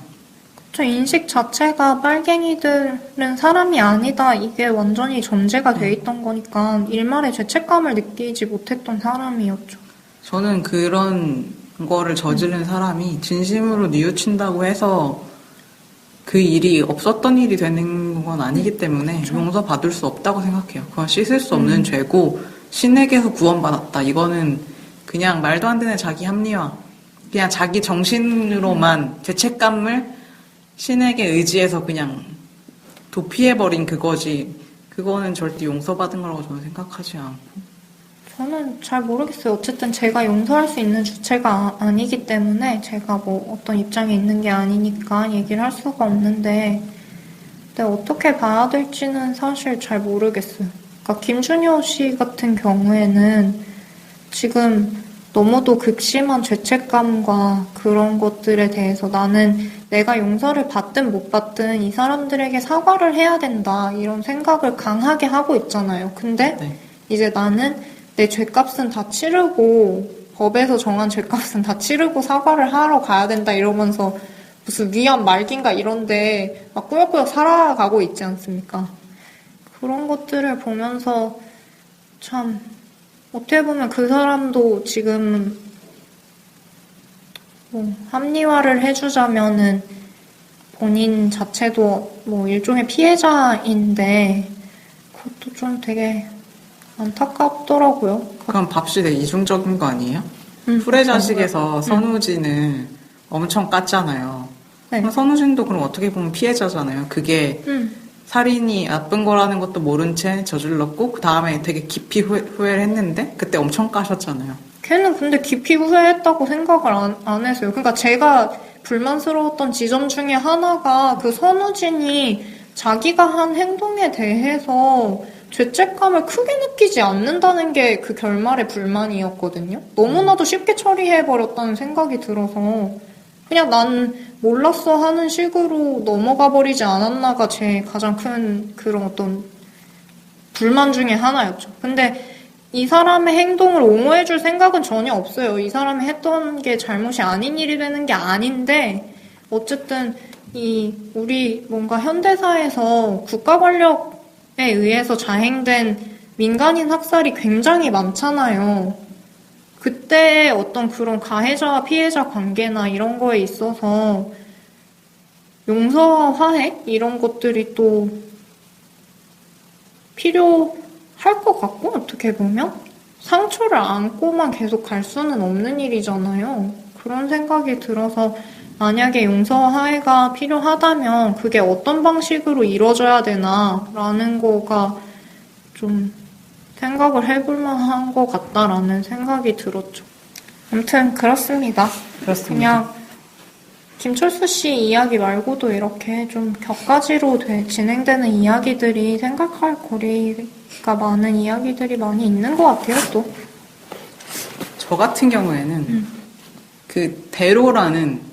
저 인식 자체가 빨갱이들은 사람이 아니다 이게 완전히 전제가 돼 있던 거니까 일말의 죄책감을 느끼지 못했던 사람이었죠. 저는 그런 거를 저지른 사람이 진심으로 뉘우친다고 해서 그 일이 없었던 일이 되는 건 아니기 때문에 그렇죠. 용서받을 수 없다고 생각해요. 그건 씻을 수 없는 죄고 신에게서 구원받았다. 이거는 그냥 말도 안 되는 자기 합리화. 그냥 자기 정신으로만 죄책감을 신에게 의지해서 그냥 도피해버린 그거지. 그거는 절대 용서받은 거라고 저는 생각하지 않고. 저는 잘 모르겠어요. 어쨌든 제가 용서할 수 있는 주체가 아니기 때문에 제가 뭐 어떤 입장에 있는 게 아니니까 얘기를 할 수가 없는데 근데 어떻게 봐야 될지는 사실 잘 모르겠어요. 그러니까 김준효 씨 같은 경우에는 지금 너무도 극심한 죄책감과 그런 것들에 대해서 나는 내가 용서를 받든 못 받든 이 사람들에게 사과를 해야 된다 이런 생각을 강하게 하고 있잖아요. 근데 네. 이제 나는 내 죄값은 다 치르고 법에서 정한 죄값은 다 치르고 사과를 하러 가야 된다 이러면서 무슨 위안 말긴가 이런데 막 꾸역꾸역 살아가고 있지 않습니까? 그런 것들을 보면서 참 어떻게 보면 그 사람도 지금 뭐 합리화를 해주자면은 본인 자체도 뭐 일종의 피해자인데 그것도 좀 되게 안타깝더라고요. 그럼 밥시 되게 이중적인 거 아니에요? 후레자식에서 선우진을 엄청 깠잖아요. 네. 선우진도 그럼 어떻게 보면 피해자잖아요. 그게 살인이 나쁜 거라는 것도 모른 채 저질렀고 그 다음에 되게 깊이 후회를 했는데 그때 엄청 까셨잖아요. 걔는 근데 깊이 후회했다고 생각을 안 했어요. 그러니까 제가 불만스러웠던 지점 중에 하나가 그 선우진이 자기가 한 행동에 대해서 죄책감을 크게 느끼지 않는다는 게 그 결말의 불만이었거든요. 너무나도 쉽게 처리해버렸다는 생각이 들어서 그냥 난 몰랐어 하는 식으로 넘어가 버리지 않았나가 제 가장 큰 그런 어떤 불만 중에 하나였죠. 근데 이 사람의 행동을 옹호해줄 생각은 전혀 없어요. 이 사람이 했던 게 잘못이 아닌 일이 되는 게 아닌데, 어쨌든, 우리 뭔가 현대사에서 국가 권력에 의해서 자행된 민간인 학살이 굉장히 많잖아요. 그때 어떤 그런 가해자와 피해자 관계나 이런 거에 있어서 용서와 화해? 이런 것들이 또 필요할 것 같고, 어떻게 보면 상처를 안고만 계속 갈 수는 없는 일이잖아요. 그런 생각이 들어서 만약에 용서와 화해가 필요하다면 그게 어떤 방식으로 이루어져야 되나라는 거가 좀 생각을 해볼 만한 것 같다라는 생각이 들었죠. 아무튼 그렇습니다. 그냥 김철수 씨 이야기 말고도 이렇게 좀 격가지로 진행되는 이야기들이 생각할 거리가 많은 이야기들이 많이 있는 것 같아요, 또. 저 같은 경우에는 그 대로라는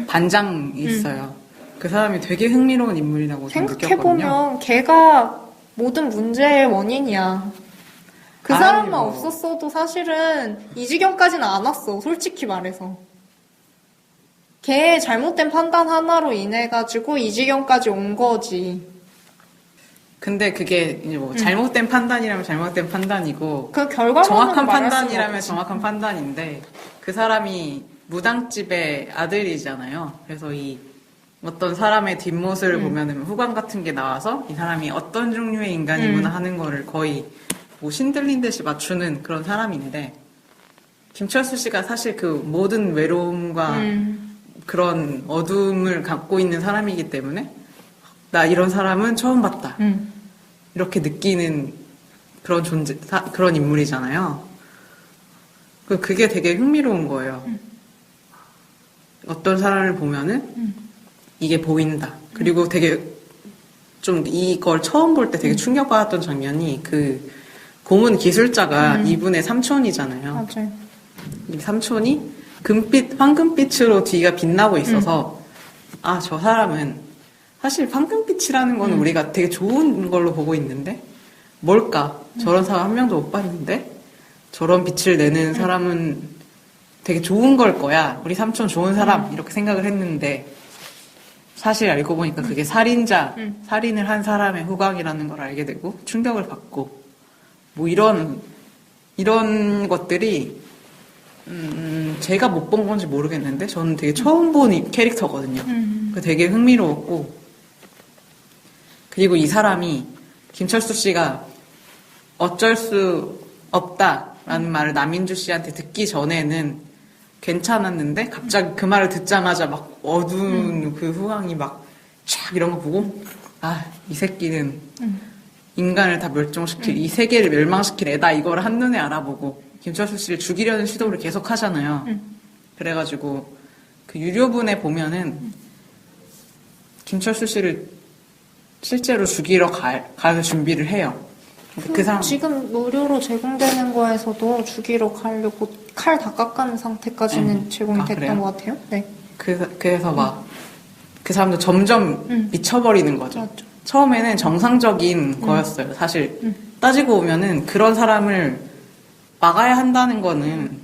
반장이 있어요. 그 사람이 되게 흥미로운 인물이라고 생각해보면 걔가 모든 문제의 원인이야. 그 사람만 없었어도 사실은 이 지경까지는 안 왔어, 솔직히 말해서. 걔의 잘못된 판단 하나로 인해가지고 이 지경까지 온 거지. 근데 그게 이제 뭐 잘못된 판단이라면 잘못된 판단이고, 그 결과만 정확한 판단이라면 정확한 판단인데, 그 사람이 무당집의 아들이잖아요. 그래서 이 어떤 사람의 뒷모습을 보면은 후광 같은 게 나와서 이 사람이 어떤 종류의 인간이구나 하는 거를 거의 뭐 신들린 듯이 맞추는 그런 사람인데, 김철수 씨가 사실 그 모든 외로움과 그런 어둠을 갖고 있는 사람이기 때문에 나 이런 사람은 처음 봤다. 이렇게 느끼는 그런 그런 인물이잖아요. 그게 되게 흥미로운 거예요. 어떤 사람을 보면은 이게 보인다. 그리고 되게 좀 이걸 처음 볼 때 되게 충격받았던 장면이 그 고문 기술자가 이분의 삼촌이잖아요. 맞아요. 이 삼촌이 황금빛으로 뒤가 빛나고 있어서 아, 저 사람은 사실 황금빛이라는 거는 우리가 되게 좋은 걸로 보고 있는데 뭘까? 저런 사람 한 명도 못 봤는데 저런 빛을 내는 사람은 되게 좋은 걸 거야. 우리 삼촌 좋은 사람 이렇게 생각을 했는데 사실 알고 보니까 그게 살인을 한 사람의 후광이라는 걸 알게 되고 충격을 받고 뭐 이런 것들이 제가 못 본 건지 모르겠는데 저는 되게 처음 본 캐릭터거든요. 되게 흥미로웠고 그리고 이 사람이 김철수 씨가 어쩔 수 없다라는 말을 남인주 씨한테 듣기 전에는 괜찮았는데 갑자기 그 말을 듣자마자 막 어두운 그 후광이 막 촥 이런 거 보고 아, 이 새끼는 인간을 다 멸종시킬 이 세계를 멸망시킬 애다 이걸 한눈에 알아보고 김철수 씨를 죽이려는 시도를 계속 하잖아요. 그래가지고 그 유료분에 보면은 김철수 씨를 실제로 죽이러 갈 준비를 해요. 그 사람 지금 무료로 제공되는 거에서도 죽이러 가려고 칼 다 깎아는 상태까지는 제공이 됐던 그래요? 것 같아요. 네. 그래서 막 그 사람도 점점 미쳐버리는 거죠. 맞죠. 처음에는 정상적인 거였어요. 사실 따지고 보면은 그런 사람을 막아야 한다는 거는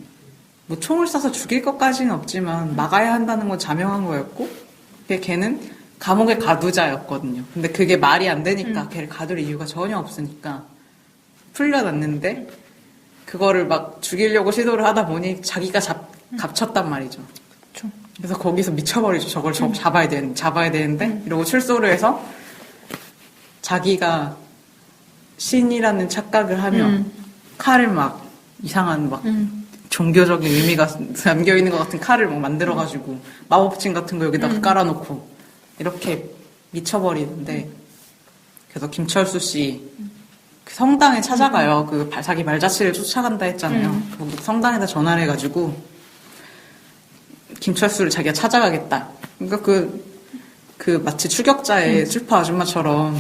뭐 총을 쏴서 죽일 것까지는 없지만 막아야 한다는 건 자명한 거였고 걔는 감옥에 가두자였거든요. 근데 그게 말이 안 되니까 걔를 가둘 이유가 전혀 없으니까 풀려났는데 그거를 막 죽이려고 시도를 하다 보니 자기가 갇혔단 말이죠. 그쵸. 그래서 거기서 미쳐버리죠. 저걸 잡아야 되는데 이러고 출소를 해서 자기가 신이라는 착각을 하며 칼을 막 이상한 막 종교적인 의미가 담겨 있는 것 같은 칼을 막 만들어가지고 마법진 같은 거 여기다가 깔아놓고 이렇게 미쳐버리는데 그래서 김철수 씨 그 성당에 찾아가요. 그 자기 발자취를 쫓아간다 했잖아요. 거기 성당에다 전화를 해가지고 김철수를 자기가 찾아가겠다. 그러니까 그 마치 추격자의 슈퍼 아줌마처럼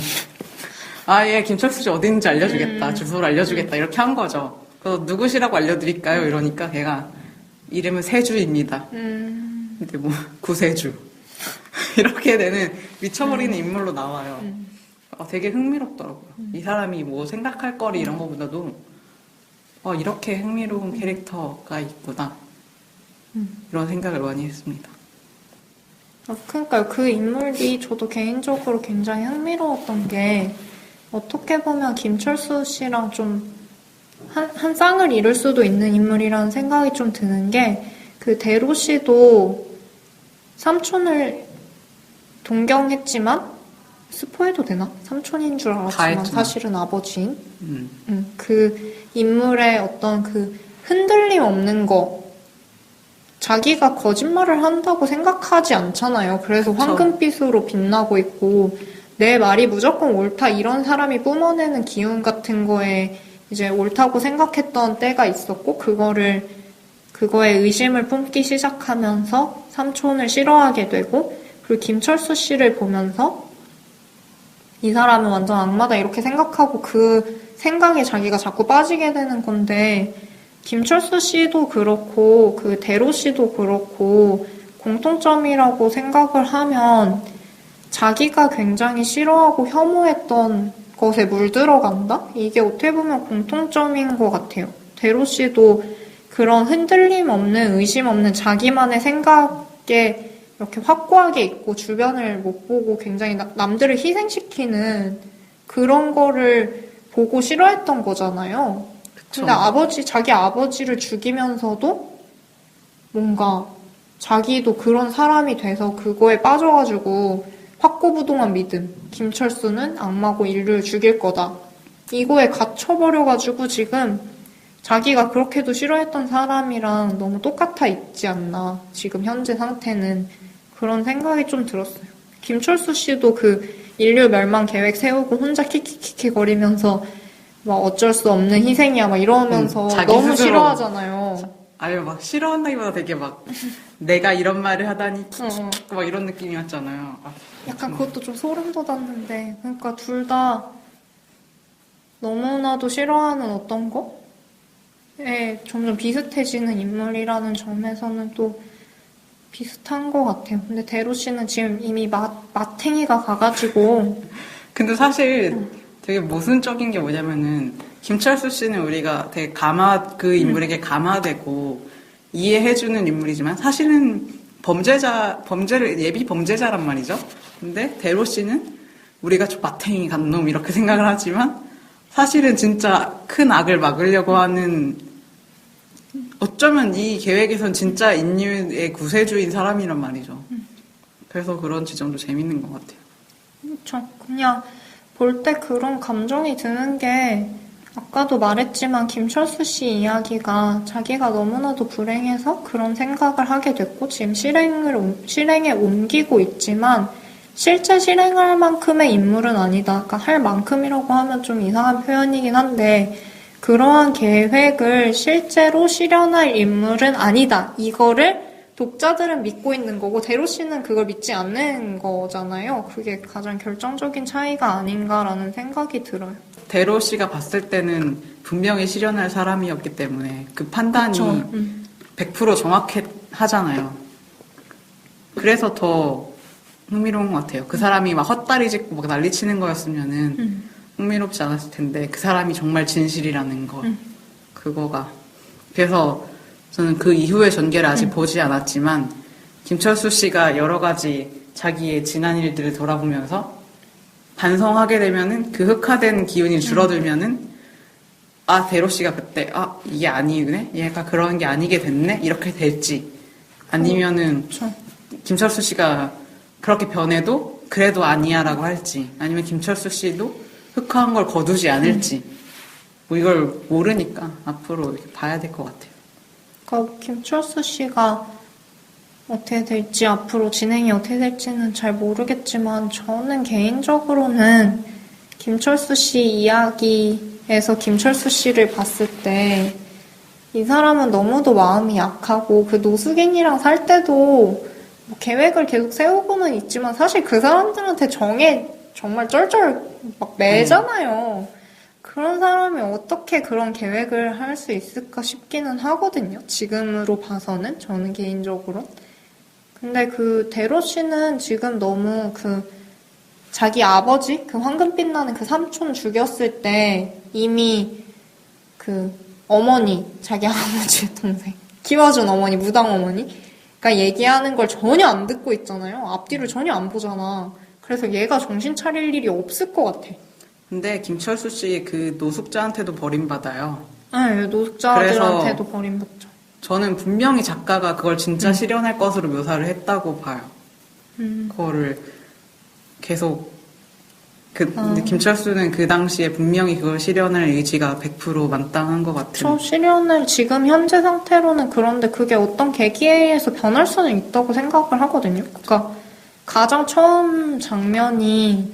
예, 김철수 씨 어디 있는지 알려주겠다. 주소를 알려주겠다. 이렇게 한 거죠. 그래서 누구시라고 알려드릴까요? 이러니까 걔가 이름은 세주입니다. 근데 뭐 구세주 이렇게 되는 미쳐버리는 인물로 나와요. 되게 흥미롭더라고요. 이 사람이 뭐 생각할 거리 이런 거보다도 이렇게 흥미로운 캐릭터가 있구나. 이런 생각을 많이 했습니다. 그러니까 그 인물이 저도 개인적으로 굉장히 흥미로웠던 게 어떻게 보면 김철수 씨랑 좀 한 쌍을 이룰 수도 있는 인물이라는 생각이 좀 드는 게 그 대로 씨도 삼촌을 동경했지만 스포해도 되나? 삼촌인 줄 알았지만 사실은 아버지인 그 인물의 어떤 그 흔들림 없는 거 자기가 거짓말을 한다고 생각하지 않잖아요. 그래서 황금빛으로 빛나고 있고 내 말이 무조건 옳다 이런 사람이 뿜어내는 기운 같은 거에 이제 옳다고 생각했던 때가 있었고 그거에 의심을 품기 시작하면서 삼촌을 싫어하게 되고 그리고 김철수 씨를 보면서 이 사람은 완전 악마다 이렇게 생각하고 그 생각에 자기가 자꾸 빠지게 되는 건데 김철수 씨도 그렇고 그 대로 씨도 그렇고 공통점이라고 생각을 하면 자기가 굉장히 싫어하고 혐오했던 것에 물들어간다? 이게 어떻게 보면 공통점인 것 같아요. 대로 씨도 그런 흔들림 없는 의심 없는 자기만의 생각에 이렇게 확고하게 있고 주변을 못 보고 굉장히 남들을 희생시키는 그런 거를 보고 싫어했던 거잖아요. 그쵸. 근데 자기 아버지를 죽이면서도 뭔가 자기도 그런 사람이 돼서 그거에 빠져가지고 확고부동한 믿음. 김철수는 악마고 인류를 죽일 거다. 이거에 갇혀버려가지고 지금 자기가 그렇게도 싫어했던 사람이랑 너무 똑같아 있지 않나. 지금 현재 상태는. 그런 생각이 좀 들었어요. 김철수 씨도 그 인류 멸망 계획 세우고 혼자 키키키키 거리면서 막 어쩔 수 없는 희생이야 막 이러면서 너무 싫어하잖아요. 아유 막 싫어한다기보다 되게 막 내가 이런 말을 하다니 막 이런 느낌이었잖아요. 약간 그것도 좀 소름 돋았는데 그러니까 둘 다 너무나도 싫어하는 어떤 거에 점점 비슷해지는 인물이라는 점에서는 또 비슷한 것 같아요. 근데 대로 씨는 지금 이미 마탱이가 가가지고. 근데 사실 되게 모순적인 게 뭐냐면은 김철수 씨는 우리가 되게 그 인물에게 감화되고 이해해주는 인물이지만 사실은 예비 범죄자란 말이죠. 근데 대로 씨는 우리가 좀 마탱이 간 놈 이렇게 생각을 하지만 사실은 진짜 큰 악을 막으려고 하는 어쩌면 이 계획에선 진짜 인류의 구세주인 사람이란 말이죠. 그래서 그런 지점도 재밌는 것 같아요. 그렇죠. 그냥 볼 때 그런 감정이 드는 게 아까도 말했지만 김철수 씨 이야기가 자기가 너무나도 불행해서 그런 생각을 하게 됐고 지금 실행에 옮기고 있지만 실제 실행할 만큼의 인물은 아니다. 그러니까 할 만큼이라고 하면 좀 이상한 표현이긴 한데 그러한 계획을 실제로 실현할 인물은 아니다. 이거를 독자들은 믿고 있는 거고 대로 씨는 그걸 믿지 않는 거잖아요. 그게 가장 결정적인 차이가 아닌가라는 생각이 들어요. 대로 씨가 봤을 때는 분명히 실현할 사람이었기 때문에 그 판단이 100% 정확하잖아요. 그래서 더 흥미로운 것 같아요. 그 사람이 막 헛다리 짚고 막 난리치는 거였으면은 흥미롭지 않았을 텐데 그 사람이 정말 진실이라는 거 그거가 그래서 저는 그 이후의 전개를 아직 보지 않았지만 김철수 씨가 여러 가지 자기의 지난 일들을 돌아보면서 반성하게 되면은 그 흑화된 기운이 줄어들면은 대로 씨가 그때 이게 아니네 얘가 그런 게 아니게 됐네 이렇게 될지 아니면은 김철수 씨가 그렇게 변해도 그래도 아니야라고 할지 아니면 김철수 씨도 흑화한 걸 거두지 않을지 뭐 이걸 모르니까 앞으로 이렇게 봐야 될 것 같아요. 그러니까 김철수 씨가 어떻게 될지 앞으로 진행이 어떻게 될지는 잘 모르겠지만 저는 개인적으로는 김철수 씨 이야기에서 김철수 씨를 봤을 때 이 사람은 너무도 마음이 약하고 그 노숙인이랑 살 때도 뭐 계획을 계속 세우고는 있지만 사실 그 사람들한테 정말 쩔쩔 막 매잖아요. 그런 사람이 어떻게 그런 계획을 할 수 있을까 싶기는 하거든요. 지금으로 봐서는 저는 개인적으로. 근데 그 대로 씨는 지금 너무 자기 아버지 그 황금빛 나는 그 삼촌 죽였을 때 이미 어머니, 자기 할아버지의 동생, 키워준 어머니, 무당 어머니가 얘기하는 걸 전혀 안 듣고 있잖아요. 앞뒤를 전혀 안 보잖아. 그래서 얘가 정신 차릴 일이 없을 것 같아. 근데 김철수 씨 그 노숙자한테도 버림받아요. 네, 노숙자들한테도 버림받죠. 저는 분명히 작가가 그걸 진짜 실현할 것으로 묘사를 했다고 봐요. 그거를 계속 근데 김철수는 그 당시에 분명히 그걸 실현할 의지가 100% 만땅한 것 같아요. 저 실현을 지금 현재 상태로는 그런데 그게 어떤 계기에 의해서 변할 수는 있다고 생각을 하거든요. 그러니까 가장 처음 장면이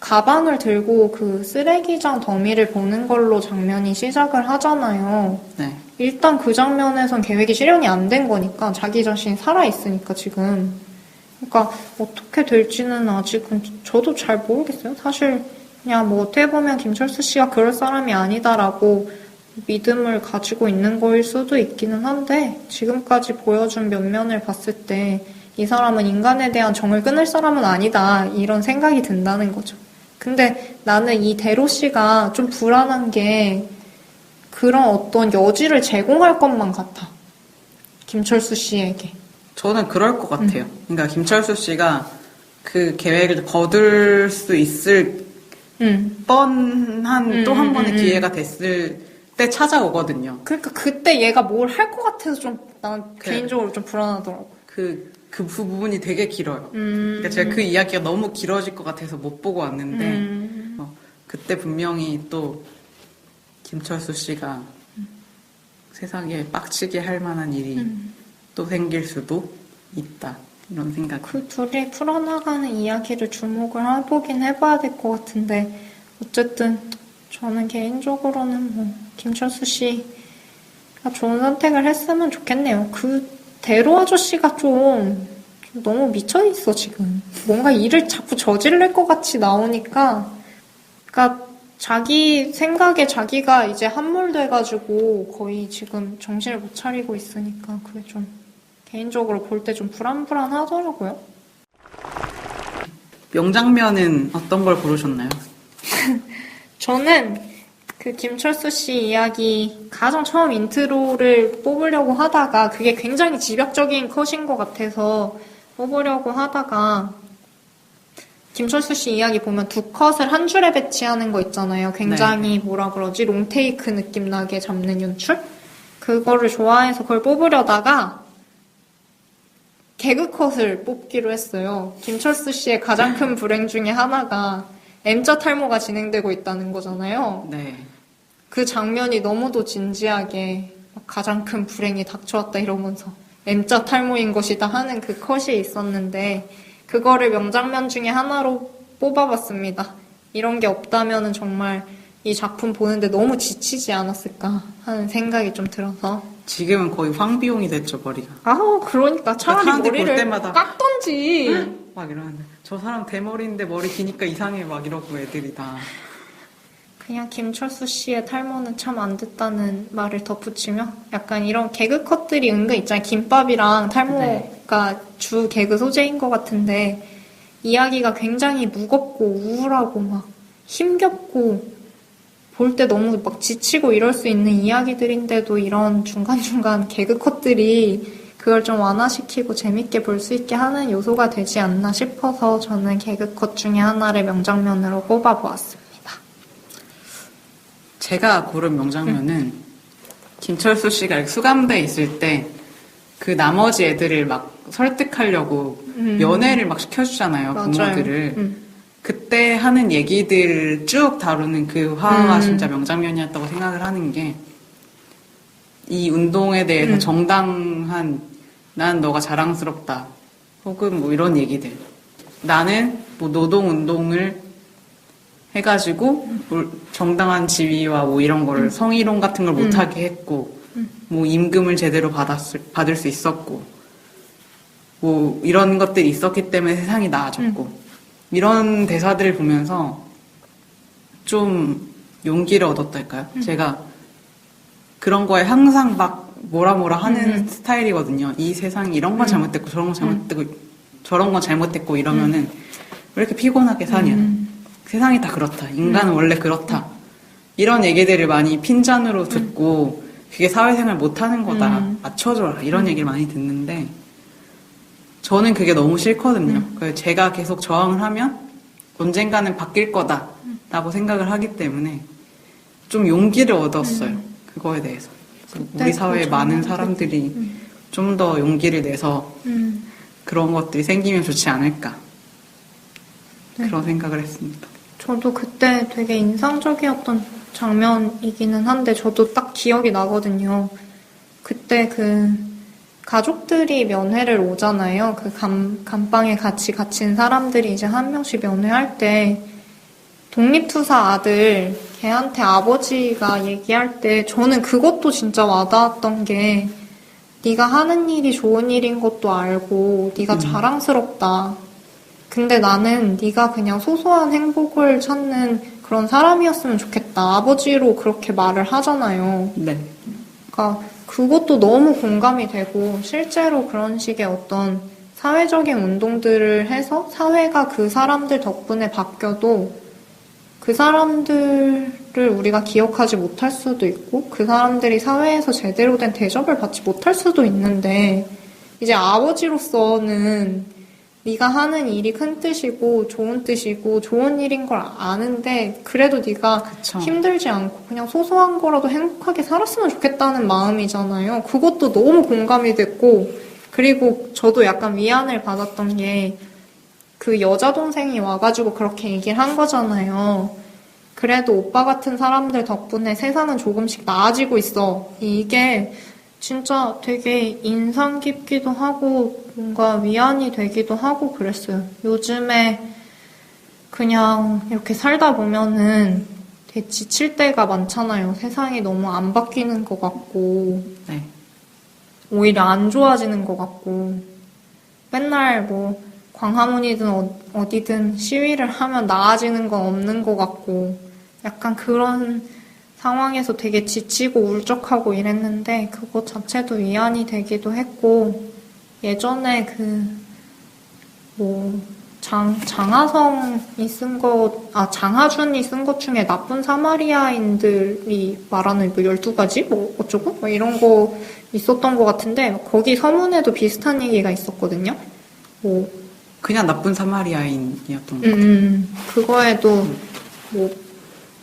가방을 들고 그 쓰레기장 더미를 보는 걸로 장면이 시작을 하잖아요. 네. 일단 그 장면에선 계획이 실현이 안 된 거니까 자기 자신이 살아있으니까 지금. 그러니까 어떻게 될지는 아직은 저도 잘 모르겠어요. 사실 그냥 뭐 어떻게 보면 김철수 씨가 그럴 사람이 아니다라고 믿음을 가지고 있는 거일 수도 있기는 한데 지금까지 보여준 면면을 봤을 때 이 사람은 인간에 대한 정을 끊을 사람은 아니다 이런 생각이 든다는 거죠. 근데 나는 이 대로 씨가 좀 불안한 게 그런 어떤 여지를 제공할 것만 같아. 김철수 씨에게. 저는 그럴 것 같아요. 그러니까 김철수 씨가 그 계획을 거둘 수 있을 뻔한 또 한 번의 기회가 됐을 때 찾아오거든요. 그러니까 그때 얘가 뭘 할 것 같아서 좀 난 개인적으로 좀 불안하더라고. 그 부분이 되게 길어요. 그러니까 제가 그 이야기가 너무 길어질 것 같아서 못 보고 왔는데 그때 분명히 또 김철수 씨가 세상에 빡치게 할 만한 일이 또 생길 수도 있다. 이런 생각. 그 둘이 풀어나가는 이야기를 주목을 해보긴 해봐야 될 것 같은데 어쨌든 저는 개인적으로는 뭐 김철수 씨가 좋은 선택을 했으면 좋겠네요. 그 대로 아저씨가 좀 너무 미쳐있어 지금. 뭔가 일을 자꾸 저지를 것 같이 나오니까 그러니까 자기 생각에 자기가 이제 함몰돼가지고 거의 지금 정신을 못 차리고 있으니까 그게 좀 개인적으로 볼 때 좀 불안불안하더라고요. 명장면은 어떤 걸 고르셨나요? 저는 그 김철수 씨 이야기 가장 처음 인트로를 뽑으려고 하다가 그게 굉장히 집약적인 컷인 것 같아서 뽑으려고 하다가 김철수 씨 이야기 보면 두 컷을 한 줄에 배치하는 거 있잖아요. 굉장히 뭐라 그러지? 롱테이크 느낌 나게 잡는 연출? 그거를 좋아해서 그걸 뽑으려다가 개그컷을 뽑기로 했어요. 김철수 씨의 가장 큰 불행 중에 하나가 M자 탈모가 진행되고 있다는 거잖아요. 네. 그 장면이 너무도 진지하게 가장 큰 불행이 닥쳐왔다 이러면서 M자 탈모인 것이다 하는 그 컷이 있었는데 그거를 명장면 중에 하나로 뽑아봤습니다. 이런 게 없다면은 정말 이 작품 보는데 너무 지치지 않았을까 하는 생각이 좀 들어서 지금은 거의 황비용이 됐죠, 머리가. 아우 그러니까 차라리 머리를 때마다 깎던지 막 이러는데 저 사람 대머리인데 머리 기니까 이상해 막 이러고 애들이 다 그냥 김철수 씨의 탈모는 참 안 됐다는 말을 덧붙이며 약간 이런 개그 컷들이 은근 있잖아요. 김밥이랑 탈모가 주 개그 소재인 것 같은데 이야기가 굉장히 무겁고 우울하고 막 힘겹고 볼 때 너무 막 지치고 이럴 수 있는 이야기들인데도 이런 중간중간 개그 컷들이 그걸 좀 완화시키고 재밌게 볼 수 있게 하는 요소가 되지 않나 싶어서 저는 개그 컷 중에 하나를 명장면으로 꼽아보았습니다. 제가 고른 명장면은 김철수 씨가 수감돼 있을 때 그 나머지 애들을 막 설득하려고 연애를 막 시켜주잖아요. 부모들을. 그때 하는 얘기들 쭉 다루는 그 화가 진짜 명장면이었다고 생각을 하는 게 이 운동에 대해서 정당한 난 너가 자랑스럽다 혹은 뭐 이런 얘기들 나는 뭐 노동운동을 해가지고 정당한 지위와 뭐 이런 거를 성희롱 같은 걸 못하게 했고 뭐 임금을 제대로 받을 수 있었고 뭐 이런 것들이 있었기 때문에 세상이 나아졌고 이런 대사들을 보면서 좀 용기를 얻었달까요? 제가 그런 거에 항상 막 뭐라 하는 스타일이거든요. 이 세상이 이런 건 잘못됐고 저런 건 잘못됐고 저런 건 잘못됐고 이러면은 왜 이렇게 피곤하게 사냐. 세상이 다 그렇다. 인간은 원래 그렇다. 이런 얘기들을 많이 핀잔으로 듣고 그게 사회생활 못하는 거다. 맞춰줘라. 이런 얘기를 많이 듣는데 저는 그게 너무 싫거든요. 그래서 제가 계속 저항을 하면 언젠가는 바뀔 거다라고 생각을 하기 때문에 좀 용기를 얻었어요. 그거에 대해서. 우리 사회에 많은 사람들이 좀 더 용기를 내서 그런 것들이 생기면 좋지 않을까. 그런 생각을 했습니다. 저도 그때 되게 인상적이었던 장면이기는 한데 저도 딱 기억이 나거든요. 그때 그 가족들이 면회를 오잖아요. 그 감방에 같이 갇힌 사람들이 이제 한 명씩 면회할 때 독립투사 아들 걔한테 아버지가 얘기할 때 저는 그것도 진짜 와닿았던 게 네가 하는 일이 좋은 일인 것도 알고 네가 자랑스럽다. 근데 나는 네가 그냥 소소한 행복을 찾는 그런 사람이었으면 좋겠다. 아버지로 그렇게 말을 하잖아요. 네. 그러니까 그것도 너무 공감이 되고 실제로 그런 식의 어떤 사회적인 운동들을 해서 사회가 그 사람들 덕분에 바뀌어도 그 사람들을 우리가 기억하지 못할 수도 있고 그 사람들이 사회에서 제대로 된 대접을 받지 못할 수도 있는데 이제 아버지로서는 네가 하는 일이 큰 뜻이고 좋은 뜻이고 좋은 일인 걸 아는데 그래도 네가 그쵸. 힘들지 않고 그냥 소소한 거라도 행복하게 살았으면 좋겠다는 마음이잖아요. 그것도 너무 공감이 됐고 그리고 저도 약간 위안을 받았던 게 그 여자 동생이 와가지고 그렇게 얘기를 한 거잖아요. 그래도 오빠 같은 사람들 덕분에 세상은 조금씩 나아지고 있어. 이게 진짜 되게 인상 깊기도 하고 뭔가 위안이 되기도 하고 그랬어요. 요즘에 그냥 이렇게 살다 보면은 되게 지칠 때가 많잖아요. 세상이 너무 안 바뀌는 것 같고 네. 오히려 안 좋아지는 것 같고 맨날 뭐 광화문이든 어디든 시위를 하면 나아지는 건 없는 것 같고 약간 그런 상황에서 되게 지치고 울적하고 이랬는데 그것 자체도 위안이 되기도 했고 예전에 장하준이 쓴 것 중에 나쁜 사마리아인들이 말하는 12가지? 어쩌고? 이런 거 있었던 것 같은데 거기 서문에도 비슷한 얘기가 있었거든요. 그냥 나쁜 사마리아인이었던 것 같아요. 그거에도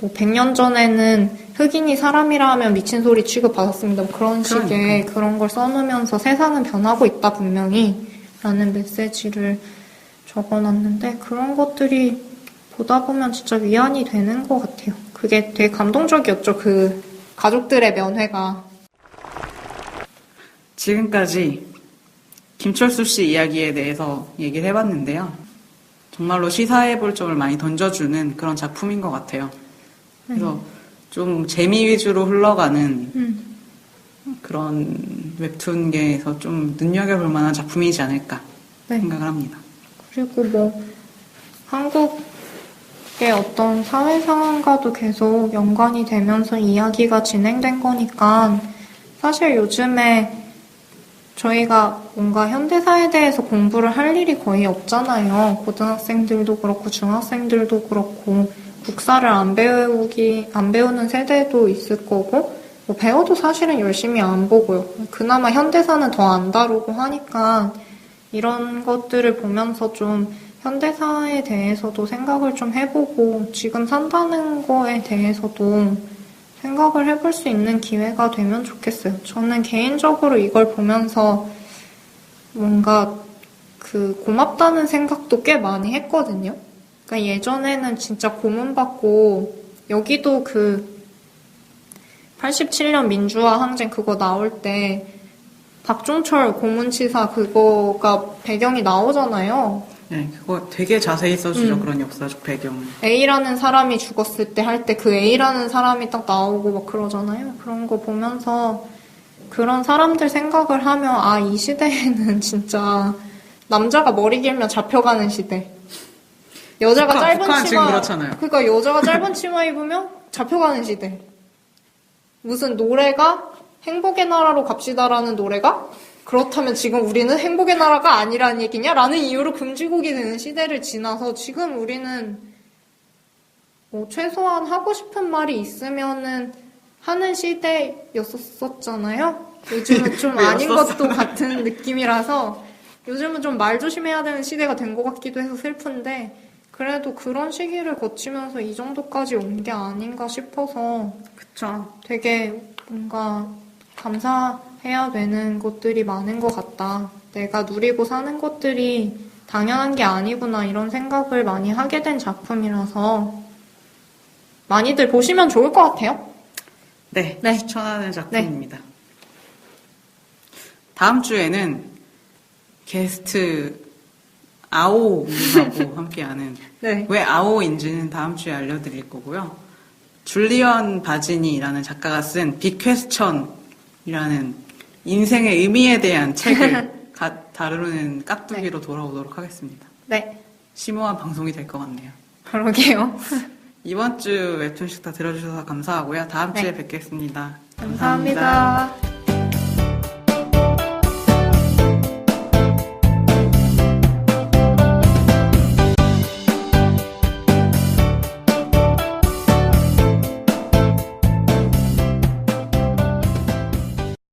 100년 전에는 흑인이 사람이라 하면 미친 소리 취급받았습니다. 그런 식의 그런 걸 써놓으면서 세상은 변하고 있다 분명히 라는 메시지를 적어놨는데 그런 것들이 보다 보면 진짜 위안이 되는 것 같아요. 그게 되게 감동적이었죠. 그 가족들의 면회가. 지금까지 김철수 씨 이야기에 대해서 얘기를 해봤는데요. 정말로 시사해볼 점을 많이 던져주는 그런 작품인 것 같아요. 그래서 좀 재미 위주로 흘러가는 그런 웹툰계에서 좀 눈여겨볼 만한 작품이지 않을까 생각을 합니다. 그리고 한국의 어떤 사회 상황과도 계속 연관이 되면서 이야기가 진행된 거니까 사실 요즘에 저희가 뭔가 현대사에 대해서 공부를 할 일이 거의 없잖아요. 고등학생들도 그렇고 중학생들도 그렇고 국사를 안 배우는 세대도 있을 거고 배워도 사실은 열심히 안 보고요. 그나마 현대사는 더 안 다루고 하니까 이런 것들을 보면서 좀 현대사에 대해서도 생각을 좀 해보고 지금 산다는 거에 대해서도 생각을 해볼 수 있는 기회가 되면 좋겠어요. 저는 개인적으로 이걸 보면서 뭔가 고맙다는 생각도 꽤 많이 했거든요. 그러니까 예전에는 진짜 고문받고 여기도 87년 민주화 항쟁 그거 나올 때 박종철 고문치사 그거가 배경이 나오잖아요. 네, 그거 되게 자세히 써주죠. 그런 역사적 배경을. A라는 사람이 죽었을 때 할 때 그 A라는 사람이 딱 나오고 막 그러잖아요. 그런 거 보면서 그런 사람들 생각을 하면 이 시대에는 진짜 남자가 머리 길면 잡혀가는 시대. 여자가 짧은 치마 그렇잖아요. 그러니까 여자가 짧은 치마 입으면 잡혀가는 시대. 무슨 노래가 행복의 나라로 갑시다라는 노래가 그렇다면 지금 우리는 행복의 나라가 아니라는 얘기냐라는 이유로 금지곡이 되는 시대를 지나서 지금 우리는 최소한 하고 싶은 말이 있으면은 하는 시대였었잖아요. 요즘은 좀 아닌 것도 같은 느낌이라서 요즘은 좀 말 조심해야 되는 시대가 된 것 같기도 해서 슬픈데 그래도 그런 시기를 거치면서 이 정도까지 온 게 아닌가 싶어서 그쵸. 되게 뭔가 감사해야 되는 것들이 많은 것 같다. 내가 누리고 사는 것들이 당연한 게 아니구나 이런 생각을 많이 하게 된 작품이라서 많이들 보시면 좋을 것 같아요. 네, 추천하는 작품입니다. 다음 주에는 게스트 아오님하고 함께하는 왜 아오인지는 다음 주에 알려드릴 거고요. 줄리언 바지니라는 작가가 쓴 빅퀘스천이라는 인생의 의미에 대한 책을 다루는 깍두기로 돌아오도록 하겠습니다. 네. 심오한 방송이 될 것 같네요. 그러게요. 이번 주 웹툰 식탁 들어주셔서 감사하고요. 다음 주에 뵙겠습니다. 감사합니다.